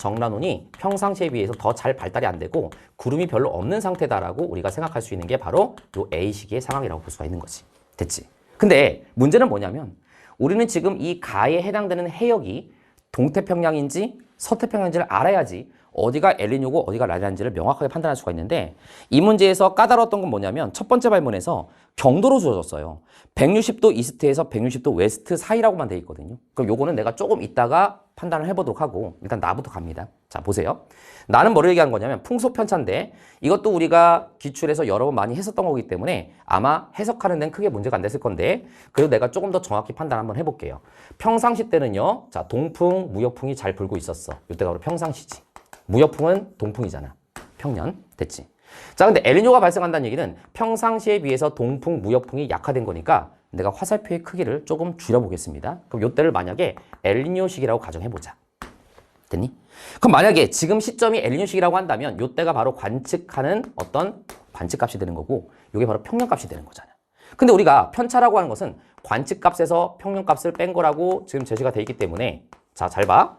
평상시에 비해서 더 잘 발달이 안 되고 구름이 별로 없는 상태다라고 우리가 생각할 수 있는 게 바로 요 A 시기의 상황이라고 볼 수가 있는 거지. 됐지? 근데 문제는 뭐냐면 우리는 지금 이 가에 해당되는 해역이 동태평양인지 서태평양인지를 알아야지 어디가 엘니뇨고 어디가 라니냐인지를 명확하게 판단할 수가 있는데 이 문제에서 까다로웠던 건 뭐냐면 첫 번째 발문에서 경도로 주어졌어요. 160도 이스트에서 160도 웨스트 사이라고만 돼 있거든요. 그럼 요거는 내가 조금 이따가 판단을 해보도록 하고 일단 나부터 갑니다. 자, 보세요. 나는 뭐를 얘기하는 거냐면 풍속편차인데 이것도 우리가 기출에서 여러 번 많이 했었던 거기 때문에 아마 해석하는 데는 크게 문제가 안 됐을 건데 그래도 내가 조금 더 정확히 판단 한번 해볼게요. 평상시 때는요. 자, 동풍, 무역풍이 잘 불고 있었어. 이때가 바로 평상시지. 무역풍은 동풍이잖아. 평년. 됐지? 자, 근데 엘니뇨가 발생한다는 얘기는 평상시에 비해서 동풍, 무역풍이 약화된 거니까 내가 화살표의 크기를 조금 줄여보겠습니다. 그럼 이때를 만약에 엘니뇨 시기라고 가정해보자. 됐니? 그럼 만약에 지금 시점이 엘니뇨 시기라고 한다면 이때가 바로 관측하는 어떤 관측값이 되는 거고 이게 바로 평년값이 되는 거잖아. 근데 우리가 편차라고 하는 것은 관측값에서 평년값을 뺀 거라고 지금 제시가 돼 있기 때문에 자, 잘 봐.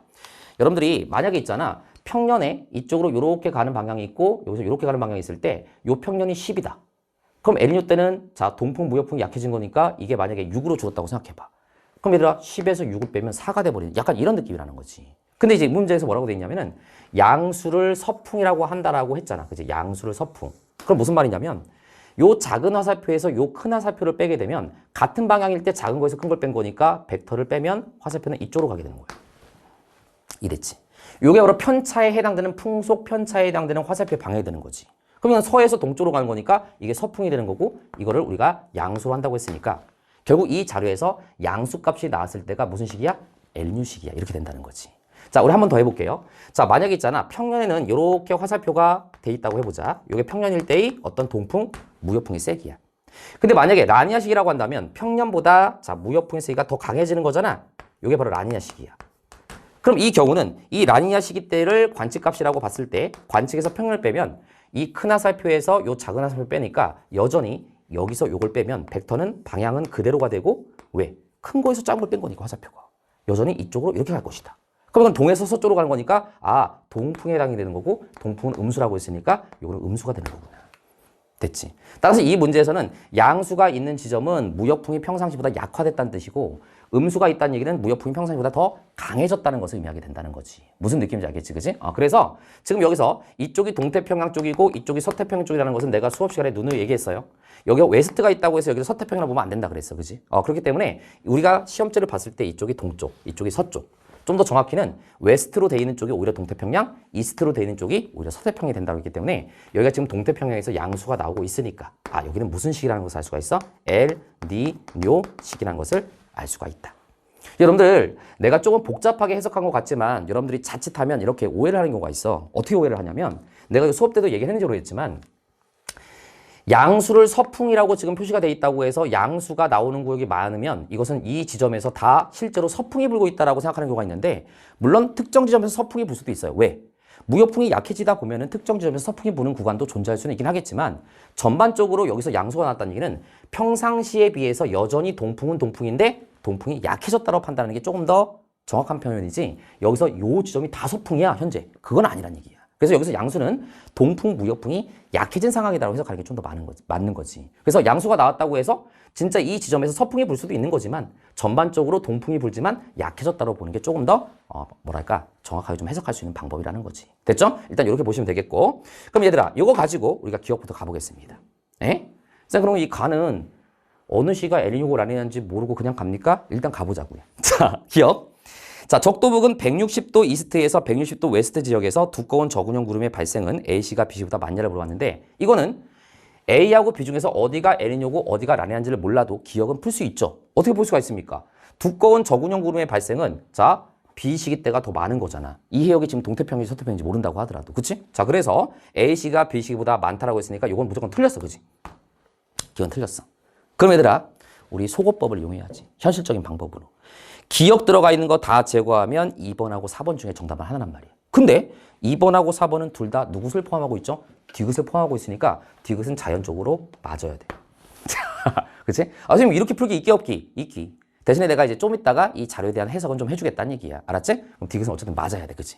여러분들이 만약에 있잖아. 평년에 이쪽으로 이렇게 가는 방향이 있고 여기서 이렇게 가는 방향이 있을 때 이 평년이 10이다. 그럼 엘니뇨 때는 자 동풍, 무역풍이 약해진 거니까 이게 만약에 6으로 줄었다고 생각해봐. 그럼 얘들아 10에서 6을 빼면 4가 돼버리는 약간 이런 느낌이라는 거지. 근데 이제 문제에서 뭐라고 돼 있냐면은 양수를 서풍이라고 한다라고 했잖아. 그치? 양수를 서풍. 그럼 무슨 말이냐면 요 작은 화살표에서 요 큰 화살표를 빼게 되면 같은 방향일 때 작은 거에서 큰 걸 뺀 거니까 벡터를 빼면 화살표는 이쪽으로 가게 되는 거야. 이랬지. 요게 바로 편차에 해당되는 풍속 편차에 해당되는 화살표에 방해가 되는 거지. 그러면 서에서 동쪽으로 가는 거니까 이게 서풍이 되는 거고 이거를 우리가 양수로 한다고 했으니까 결국 이 자료에서 양수값이 나왔을 때가 무슨 시기야? 엘니뇨 시기야. 이렇게 된다는 거지. 자, 우리 한 번 더 해볼게요. 자, 만약에 있잖아. 평년에는 이렇게 화살표가 돼 있다고 해보자. 이게 평년일 때의 어떤 동풍, 무역풍의 세기야. 근데 만약에 라니아식이라고 한다면 평년보다 자, 무역풍의 세기가 더 강해지는 거잖아. 이게 바로 라니아식이야. 그럼 이 경우는 이 라니냐 시기 때를 관측값이라고 봤을 때 관측에서 평년을 빼면 이 큰 화살표에서 요 작은 화살표 빼니까 여전히 여기서 요걸 빼면 벡터는 방향은 그대로가 되고 왜? 큰 거에서 작은 걸 뺀 거니까 화살표가. 여전히 이쪽으로 이렇게 갈 것이다. 그러면 동에서 서쪽으로 가는 거니까 아, 동풍에 해당이 되는 거고 동풍은 음수라고 했으니까 요거는 음수가 되는 거구나. 됐지. 따라서 이 문제에서는 양수가 있는 지점은 무역풍이 평상시보다 약화됐다는 뜻이고 음수가 있다는 얘기는 무역풍이 평상시보다 더 강해졌다는 것을 의미하게 된다는 거지. 무슨 느낌인지 알겠지, 그지? 그래서 지금 여기서 이쪽이 동태평양 쪽이고 이쪽이 서태평양 쪽이라는 것은 내가 수업 시간에 눈으로 얘기했어요. 여기가 웨스트가 있다고 해서 여기서 서태평양을 보면 안 된다 그랬어, 그지? 그렇기 때문에 우리가 시험지를 봤을 때 이쪽이 동쪽, 이쪽이 서쪽. 좀 더 정확히는 웨스트로 돼 있는 쪽이 오히려 동태평양, 이스트로 돼 있는 쪽이 오히려 서태평양이 된다고 했기 때문에 여기가 지금 동태평양에서 양수가 나오고 있으니까 아, 여기는 무슨 식이라는 것을 알 수가 있어? 엘, 니, 뇨 식이라는 것을 알 수가 있다. 여러분들 내가 조금 복잡하게 해석한 것 같지만 여러분들이 자칫하면 이렇게 오해를 하는 경우가 있어. 어떻게 오해를 하냐면 내가 수업 때도 얘기했는지 모르겠지만 양수를 서풍이라고 지금 표시가 돼 있다고 해서 양수가 나오는 구역이 많으면 이것은 이 지점에서 다 실제로 서풍이 불고 있다라고 생각하는 경우가 있는데 물론 특정 지점에서 서풍이 불 수도 있어요. 왜? 무역풍이 약해지다 보면은 특정 지점에서 서풍이 부는 구간도 존재할 수는 있긴 하겠지만 전반적으로 여기서 양수가 나왔다는 얘기는 평상시에 비해서 여전히 동풍은 동풍인데 동풍이 약해졌다고 판단하는 게 조금 더 정확한 표현이지 여기서 요 지점이 다 서풍이야 현재 그건 아니란 얘기야. 그래서 여기서 양수는 동풍, 무역풍이 약해진 상황이다라고 해석하는 게 좀 더 맞는 거지. 그래서 양수가 나왔다고 해서 진짜 이 지점에서 서풍이 불 수도 있는 거지만 전반적으로 동풍이 불지만 약해졌다고 보는 게 조금 더 뭐랄까 정확하게 좀 해석할 수 있는 방법이라는 거지. 됐죠? 일단 이렇게 보시면 되겠고 그럼 얘들아 이거 가지고 우리가 기억부터 가보겠습니다. 에? 자 그럼 이 가는 어느 시가 엘니뇨고 라니냐인지 모르고 그냥 갑니까? 일단 가보자고요. 자 기억. 자, 적도북은 160도 이스트에서 160도 웨스트 지역에서 두꺼운 저근형 구름의 발생은 A시가 B시보다 많냐를 물어봤는데 이거는 A하고 B 중에서 어디가 엘니뇨고 어디가 라니냐인지를 몰라도 기억은 풀 수 있죠. 어떻게 볼 수가 있습니까? 두꺼운 저근형 구름의 발생은 자 B시기 때가 더 많은 거잖아. 이 해역이 지금 동태평양인지 서태평양인지 모른다고 하더라도 그치? 자 그래서 A시가 B시기보다 많다라고 했으니까 이건 무조건 틀렸어. 그치? 기억은 틀렸어. 그럼 얘들아 우리 속어법을 이용해야지. 현실적인 방법으로. 기억 들어가 있는 거 다 제거하면 2번하고 4번 중에 정답은 하나란 말이에요. 근데 2번하고 4번은 둘 다 누구를 포함하고 있죠? 디귿을 포함하고 있으니까 디귿은 자연적으로 맞아야 돼. 그치? 선생님 이렇게 풀기 있기 없기? 있기. 대신에 내가 이제 좀 이따가 이 자료에 대한 해석은 좀 해주겠다는 얘기야. 알았지? 그럼 디귿은 어쨌든 맞아야 돼. 그치?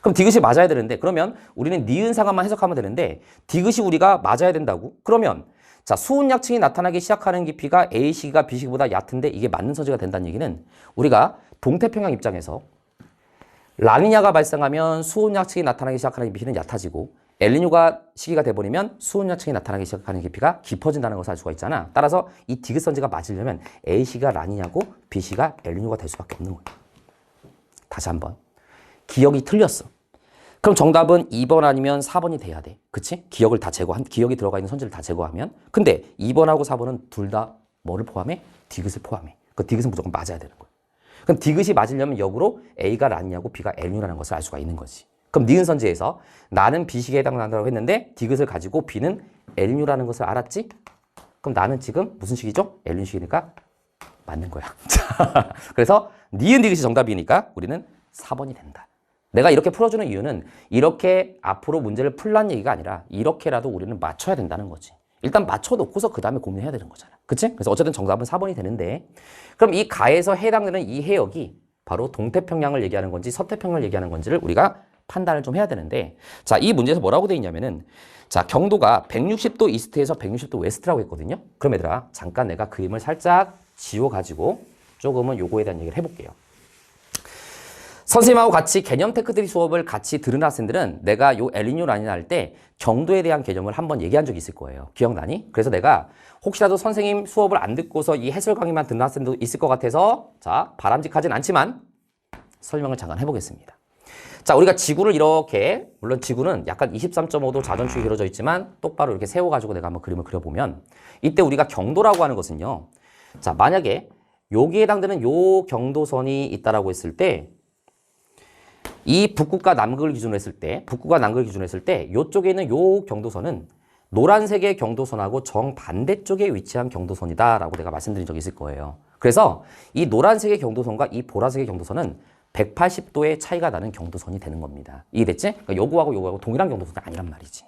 그럼 디귿이 맞아야 되는데 그러면 우리는 니은 상황만 해석하면 되는데 디귿이 우리가 맞아야 된다고? 그러면 자, 수은약층이 나타나기 시작하는 깊이가 A시기가 B시기보다 얕은데 이게 맞는 서지가 된다는 얘기는 우리가 동태평양 입장에서 라니냐가 발생하면 수은약층이 나타나기 시작하는 깊이는 얕아지고 엘니뇨가 시기가 돼버리면 수은약층이 나타나기 시작하는 깊이가 깊어진다는 것을 알 수가 있잖아. 따라서 이 디귿선지가 맞으려면 A시가 라니냐고 B시가 엘니뇨가 될 수밖에 없는 거야. 다시 한번. 기억이 틀렸어. 그럼 정답은 2번 아니면 4번이 돼야 돼. 그치? 기억을 다 기억이 들어가 있는 선지를 다 제거하면. 근데 2번하고 4번은 둘 다 뭐를 포함해? 디귿을 포함해. 그 디귿은 무조건 맞아야 되는 거야. 그럼 디귿이 맞으려면 역으로 A가 라니냐고 B가 엘니뇨라는 것을 알 수가 있는 거지. 그럼 니은 선지에서 나는 B식에 해당한다고 했는데 디귿을 가지고 B는 엘니뇨라는 것을 알았지? 그럼 나는 지금 무슨 식이죠? 엘니뇨식이니까 맞는 거야. 그래서 니은 디귿이 정답이니까 우리는 4번이 된다. 내가 이렇게 풀어주는 이유는 이렇게 앞으로 문제를 풀란 얘기가 아니라 이렇게라도 우리는 맞춰야 된다는 거지. 일단 맞춰놓고서 그 다음에 고민해야 되는 거잖아. 그치? 그래서 어쨌든 정답은 4번이 되는데 그럼 이 가에서 해당되는 이 해역이 바로 동태평양을 얘기하는 건지 서태평양을 얘기하는 건지를 우리가 판단을 좀 해야 되는데 자, 이 문제에서 뭐라고 돼 있냐면은 자, 경도가 160도 이스트에서 160도 웨스트라고 했거든요. 그럼 얘들아 잠깐 내가 그림을 살짝 지워가지고 조금은 요거에 대한 얘기를 해볼게요. 선생님하고 같이 개념 테크트리 수업을 같이 들은 학생들은 내가 요 엘니뇨 라니냐 할 때 경도에 대한 개념을 한번 얘기한 적이 있을 거예요. 기억나니? 그래서 내가 혹시라도 선생님 수업을 안 듣고서 이 해설 강의만 듣는 학생도 있을 것 같아서 자, 바람직하진 않지만 설명을 잠깐 해보겠습니다. 자, 우리가 지구를 이렇게 물론 지구는 약간 23.5도 자전축이 그려져 있지만 똑바로 이렇게 세워가지고 내가 한번 그림을 그려보면 이때 우리가 경도라고 하는 것은요. 자, 만약에 여기에 해당되는 요 경도선이 있다라고 했을 때 이 북극과 남극을 기준으로 했을 때, 이쪽에 있는 요 경도선은 노란색의 경도선하고 정반대쪽에 위치한 경도선이다라고 내가 말씀드린 적이 있을 거예요. 그래서 이 노란색의 경도선과 이 보라색의 경도선은 180도의 차이가 나는 경도선이 되는 겁니다. 이해됐지? 그러니까 요거하고 동일한 경도선이 아니란 말이지.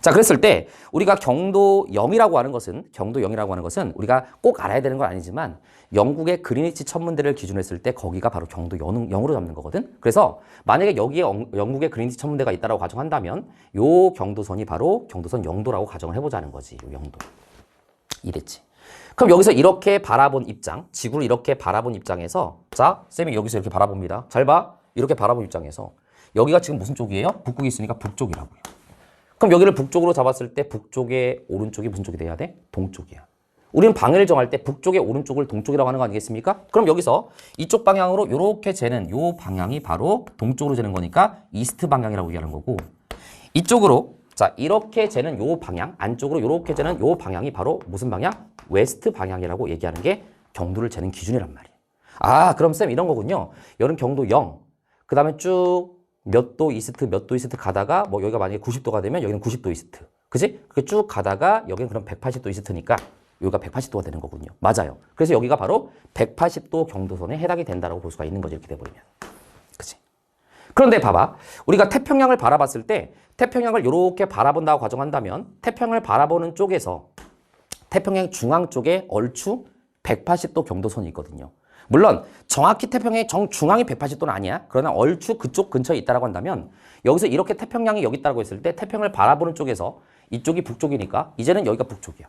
자, 그랬을 때 우리가 경도 0이라고 하는 것은 우리가 꼭 알아야 되는 건 아니지만 영국의 그리니치 천문대를 기준으로 했을 때 거기가 바로 경도 0으로 잡는 거거든. 그래서 만약에 여기에 영국의 그리니치 천문대가 있다고 가정한다면 요 경도선이 바로 경도선 0도라고 가정을 해보자는 거지. 요 0도. 이랬지. 그럼 여기서 이렇게 바라본 입장, 지구를 이렇게 바라본 입장에서 자, 쌤이 여기서 이렇게 바라봅니다. 잘 봐. 이렇게 바라본 입장에서 여기가 지금 무슨 쪽이에요? 북극이 있으니까 북쪽이라고요. 그럼 여기를 북쪽으로 잡았을 때 북쪽의 오른쪽이 무슨 쪽이 돼야 돼? 동쪽이야. 우리는 방향을 정할 때 북쪽의 오른쪽을 동쪽이라고 하는 거 아니겠습니까? 그럼 여기서 이쪽 방향으로 이렇게 재는 요 방향이 바로 동쪽으로 재는 거니까 이스트 방향이라고 얘기하는 거고, 이쪽으로 자 이렇게 재는 요 방향, 안쪽으로 이렇게 재는 요 방향이 바로 무슨 방향? 웨스트 방향이라고 얘기하는 게 경도를 재는 기준이란 말이에요. 아, 그럼 쌤 이런 거군요. 여기는 경도 0, 그 다음에 쭉 몇 도 이스트 가다가 뭐 여기가 만약에 90도가 되면 여기는 90도 이스트. 그지? 그렇게 쭉 가다가 여기는 그럼 180도 이스트니까 여기가 180도가 되는 거군요. 맞아요. 그래서 여기가 바로 180도 경도선에 해당이 된다라고 볼 수가 있는 거죠. 이렇게 돼버리면. 그치? 그런데 봐봐. 우리가 태평양을 바라봤을 때 태평양을 이렇게 바라본다고 가정한다면 태평양을 바라보는 쪽에서 태평양 중앙 쪽에 얼추 180도 경도선이 있거든요. 물론 정확히 태평양의 정중앙이 180도는 아니야. 그러나 얼추 그쪽 근처에 있다고 한다면 여기서 이렇게 태평양이 여기 있다고 했을 때 태평양을 바라보는 쪽에서 이쪽이 북쪽이니까 이제는 여기가 북쪽이야.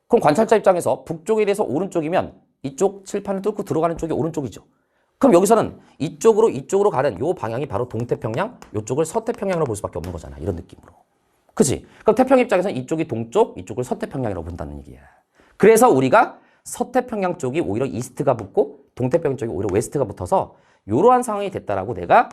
그럼 관찰자 입장에서 북쪽에 대해서 오른쪽이면 이쪽 칠판을 뚫고 들어가는 쪽이 오른쪽이죠. 그럼 여기서는 이쪽으로 가는 요 방향이 바로 동태평양, 이쪽을 서태평양으로 볼 수밖에 없는 거잖아. 이런 느낌으로. 그치? 그럼 태평양 입장에서는 이쪽이 동쪽, 이쪽을 서태평양이라고 본다는 얘기야. 그래서 우리가 서태평양 쪽이 오히려 이스트가 붙고 동태평양 쪽이 오히려 웨스트가 붙어서 이러한 상황이 됐다라고 내가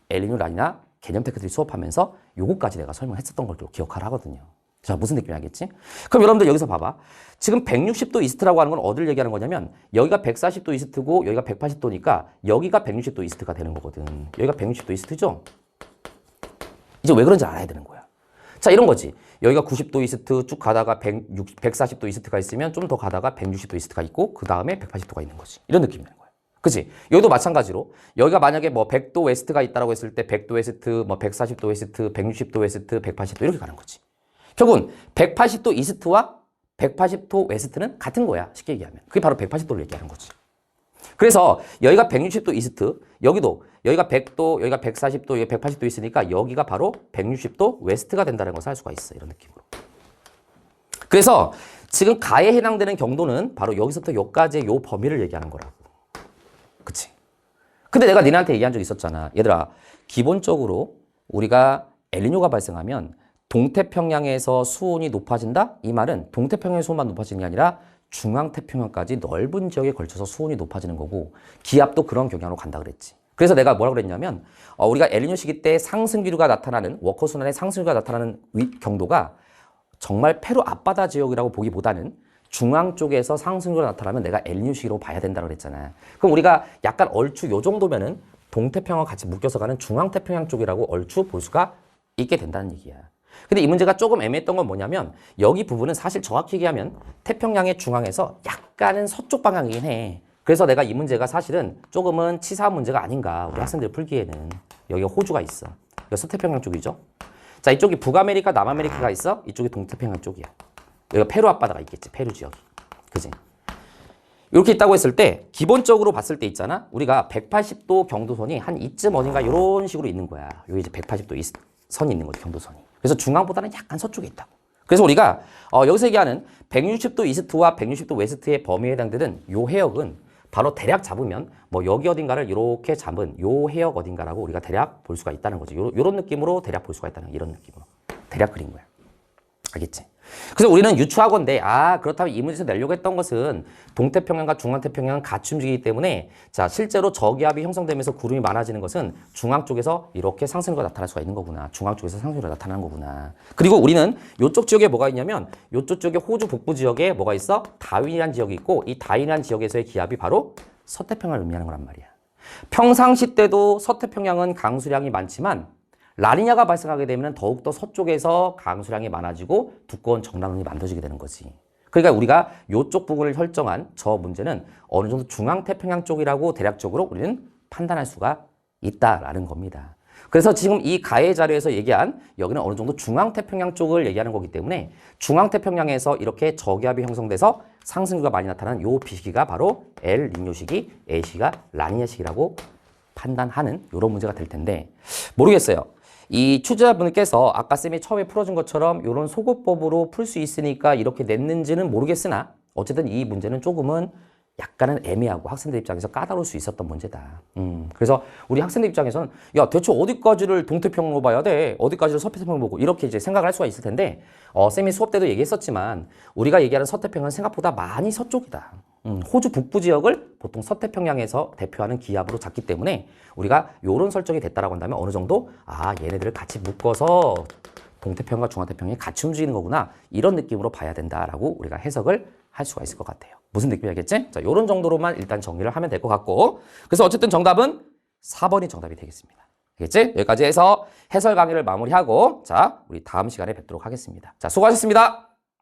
엘니뇨 라니나 개념 테크들이 수업하면서 요거까지 내가 설명했었던 걸 기억하라 하거든요. 자, 무슨 느낌이 알겠지? 그럼 여러분들 여기서 봐봐. 지금 160도 이스트라고 하는 건 어디를 얘기하는 거냐면 여기가 140도 이스트고 여기가 180도니까 여기가 160도 이스트가 되는 거거든. 여기가 160도 이스트죠? 이제 왜 그런지 알아야 되는 거야. 자, 이런 거지. 여기가 90도 이스트 쭉 가다가 140도 이스트가 있으면 좀 더 가다가 160도 이스트가 있고 그 다음에 180도가 있는 거지. 이런 느낌이 되는 거야. 그치? 여기도 마찬가지로 여기가 만약에 뭐 100도 웨스트가 있다고 했을 때 100도 웨스트, 뭐 140도 웨스트, 160도 웨스트, 180도 이렇게 가는 거지. 결국은 180도 이스트와 180도 웨스트는 같은 거야. 쉽게 얘기하면. 그게 바로 180도를 얘기하는 거지. 그래서 여기가 160도 이스트, 여기가 100도, 여기가 140도, 여기가 180도 있으니까 여기가 바로 160도 웨스트가 된다는 것을 알 수가 있어. 이런 느낌으로. 그래서 지금 가에 해당되는 경도는 바로 여기서부터 여기까지의 요 범위를 얘기하는 거라고. 그치? 근데 내가 니네한테 얘기한 적 있었잖아. 얘들아, 기본적으로 우리가 엘니뇨가 발생하면 동태평양에서 수온이 높아진다? 이 말은 동태평양의 수온만 높아지는 게 아니라 중앙태평양까지 넓은 지역에 걸쳐서 수온이 높아지는 거고 기압도 그런 경향으로 간다 그랬지. 그래서 내가 뭐라고 그랬냐면 우리가 엘니뇨 시기 때 상승기류가 나타나는 워커순환의 상승기류가 나타나는 경도가 정말 페루 앞바다 지역이라고 보기보다는 중앙 쪽에서 상승기류가 나타나면 내가 엘니뇨 시기로 봐야 된다고 그랬잖아. 그럼 우리가 약간 얼추 요 정도면은 동태평양과 같이 묶여서 가는 중앙태평양 쪽이라고 얼추 볼 수가 있게 된다는 얘기야. 근데 이 문제가 조금 애매했던 건 뭐냐면 여기 부분은 사실 정확히 얘기하면 태평양의 중앙에서 약간은 서쪽 방향이긴 해. 그래서 내가 이 문제가 사실은 조금은 치사한 문제가 아닌가 우리 학생들 풀기에는. 여기가 호주가 있어. 여기 서태평양 쪽이죠. 자, 이쪽이 북아메리카, 남아메리카가 있어. 이쪽이 동태평양 쪽이야. 여기가 페루 앞바다가 있겠지. 페루 지역이. 그지? 이렇게 있다고 했을 때 기본적으로 봤을 때 있잖아. 우리가 180도 경도선이 한 이쯤 어딘가 이런 식으로 있는 거야. 여기 이제 180도 선이 있는 거지. 경도선이. 그래서 중앙보다는 약간 서쪽에 있다고. 그래서 우리가 여기서 얘기하는 160도 이스트와 160도 웨스트의 범위에 해당되는 요 해역은 바로 대략 잡으면 뭐 여기 어딘가를 이렇게 잡은 요 해역 어딘가라고 우리가 대략 볼 수가 있다는 거지. 요런 느낌으로 대략 볼 수가 있다는 이런 느낌으로. 대략 그린 거야. 알겠지? 그래서 우리는 유추하건대 그렇다면 이 문제에서 내려고 했던 것은 동태평양과 중앙태평양은 같이 움직이기 때문에 자 실제로 저기압이 형성되면서 구름이 많아지는 것은 중앙 쪽에서 이렇게 상승으로 나타날 수가 있는 거구나. 중앙 쪽에서 상승으로 나타나는 거구나. 그리고 우리는 이쪽 지역에 뭐가 있냐면 이쪽 지역에 호주 북부 지역에 뭐가 있어? 다윈이라는 지역이 있고 이 다윈이라는 지역에서의 기압이 바로 서태평양을 의미하는 거란 말이야. 평상시 때도 서태평양은 강수량이 많지만 라니냐가 발생하게 되면 더욱더 서쪽에서 강수량이 많아지고 두꺼운 정랑훈이 만들어지게 되는 거지. 그러니까 우리가 이쪽 부분을 설정한 저 문제는 어느 정도 중앙태평양 쪽이라고 대략적으로 우리는 판단할 수가 있다라는 겁니다. 그래서 지금 이 가해 자료에서 얘기한 여기는 어느 정도 중앙태평양 쪽을 얘기하는 거기 때문에 중앙태평양에서 이렇게 저기압이 형성돼서 상승기가 많이 나타나는 요 비시기가 바로 엘 니뇨 시기, A 시기가 라니냐 시기라고 판단하는 이런 문제가 될 텐데 모르겠어요. 이 취재자분께서 아까 쌤이 처음에 풀어준 것처럼 이런 소거법으로 풀 수 있으니까 이렇게 냈는지는 모르겠으나 어쨌든 이 문제는 조금은 약간은 애매하고 학생들 입장에서 까다로울 수 있었던 문제다. 그래서 우리 학생들 입장에서는 야 대체 어디까지를 동태평양으로 봐야 돼? 어디까지를 서태평양으로 보고 이렇게 이제 생각을 할 수가 있을 텐데 쌤이 수업 때도 얘기했었지만 우리가 얘기하는 서태평양은 생각보다 많이 서쪽이다. 호주 북부 지역을 보통 서태평양에서 대표하는 기압으로 잡기 때문에 우리가 요런 설정이 됐다라고 한다면 어느 정도 얘네들을 같이 묶어서 동태평양과 중앙태평양이 같이 움직이는 거구나 이런 느낌으로 봐야 된다라고 우리가 해석을 할 수가 있을 것 같아요. 무슨 느낌이 알겠지? 자, 요런 정도로만 일단 정리를 하면 될 것 같고 그래서 어쨌든 정답은 4번이 정답이 되겠습니다. 알겠지? 여기까지 해서 해설 강의를 마무리하고 자, 우리 다음 시간에 뵙도록 하겠습니다. 자, 수고하셨습니다.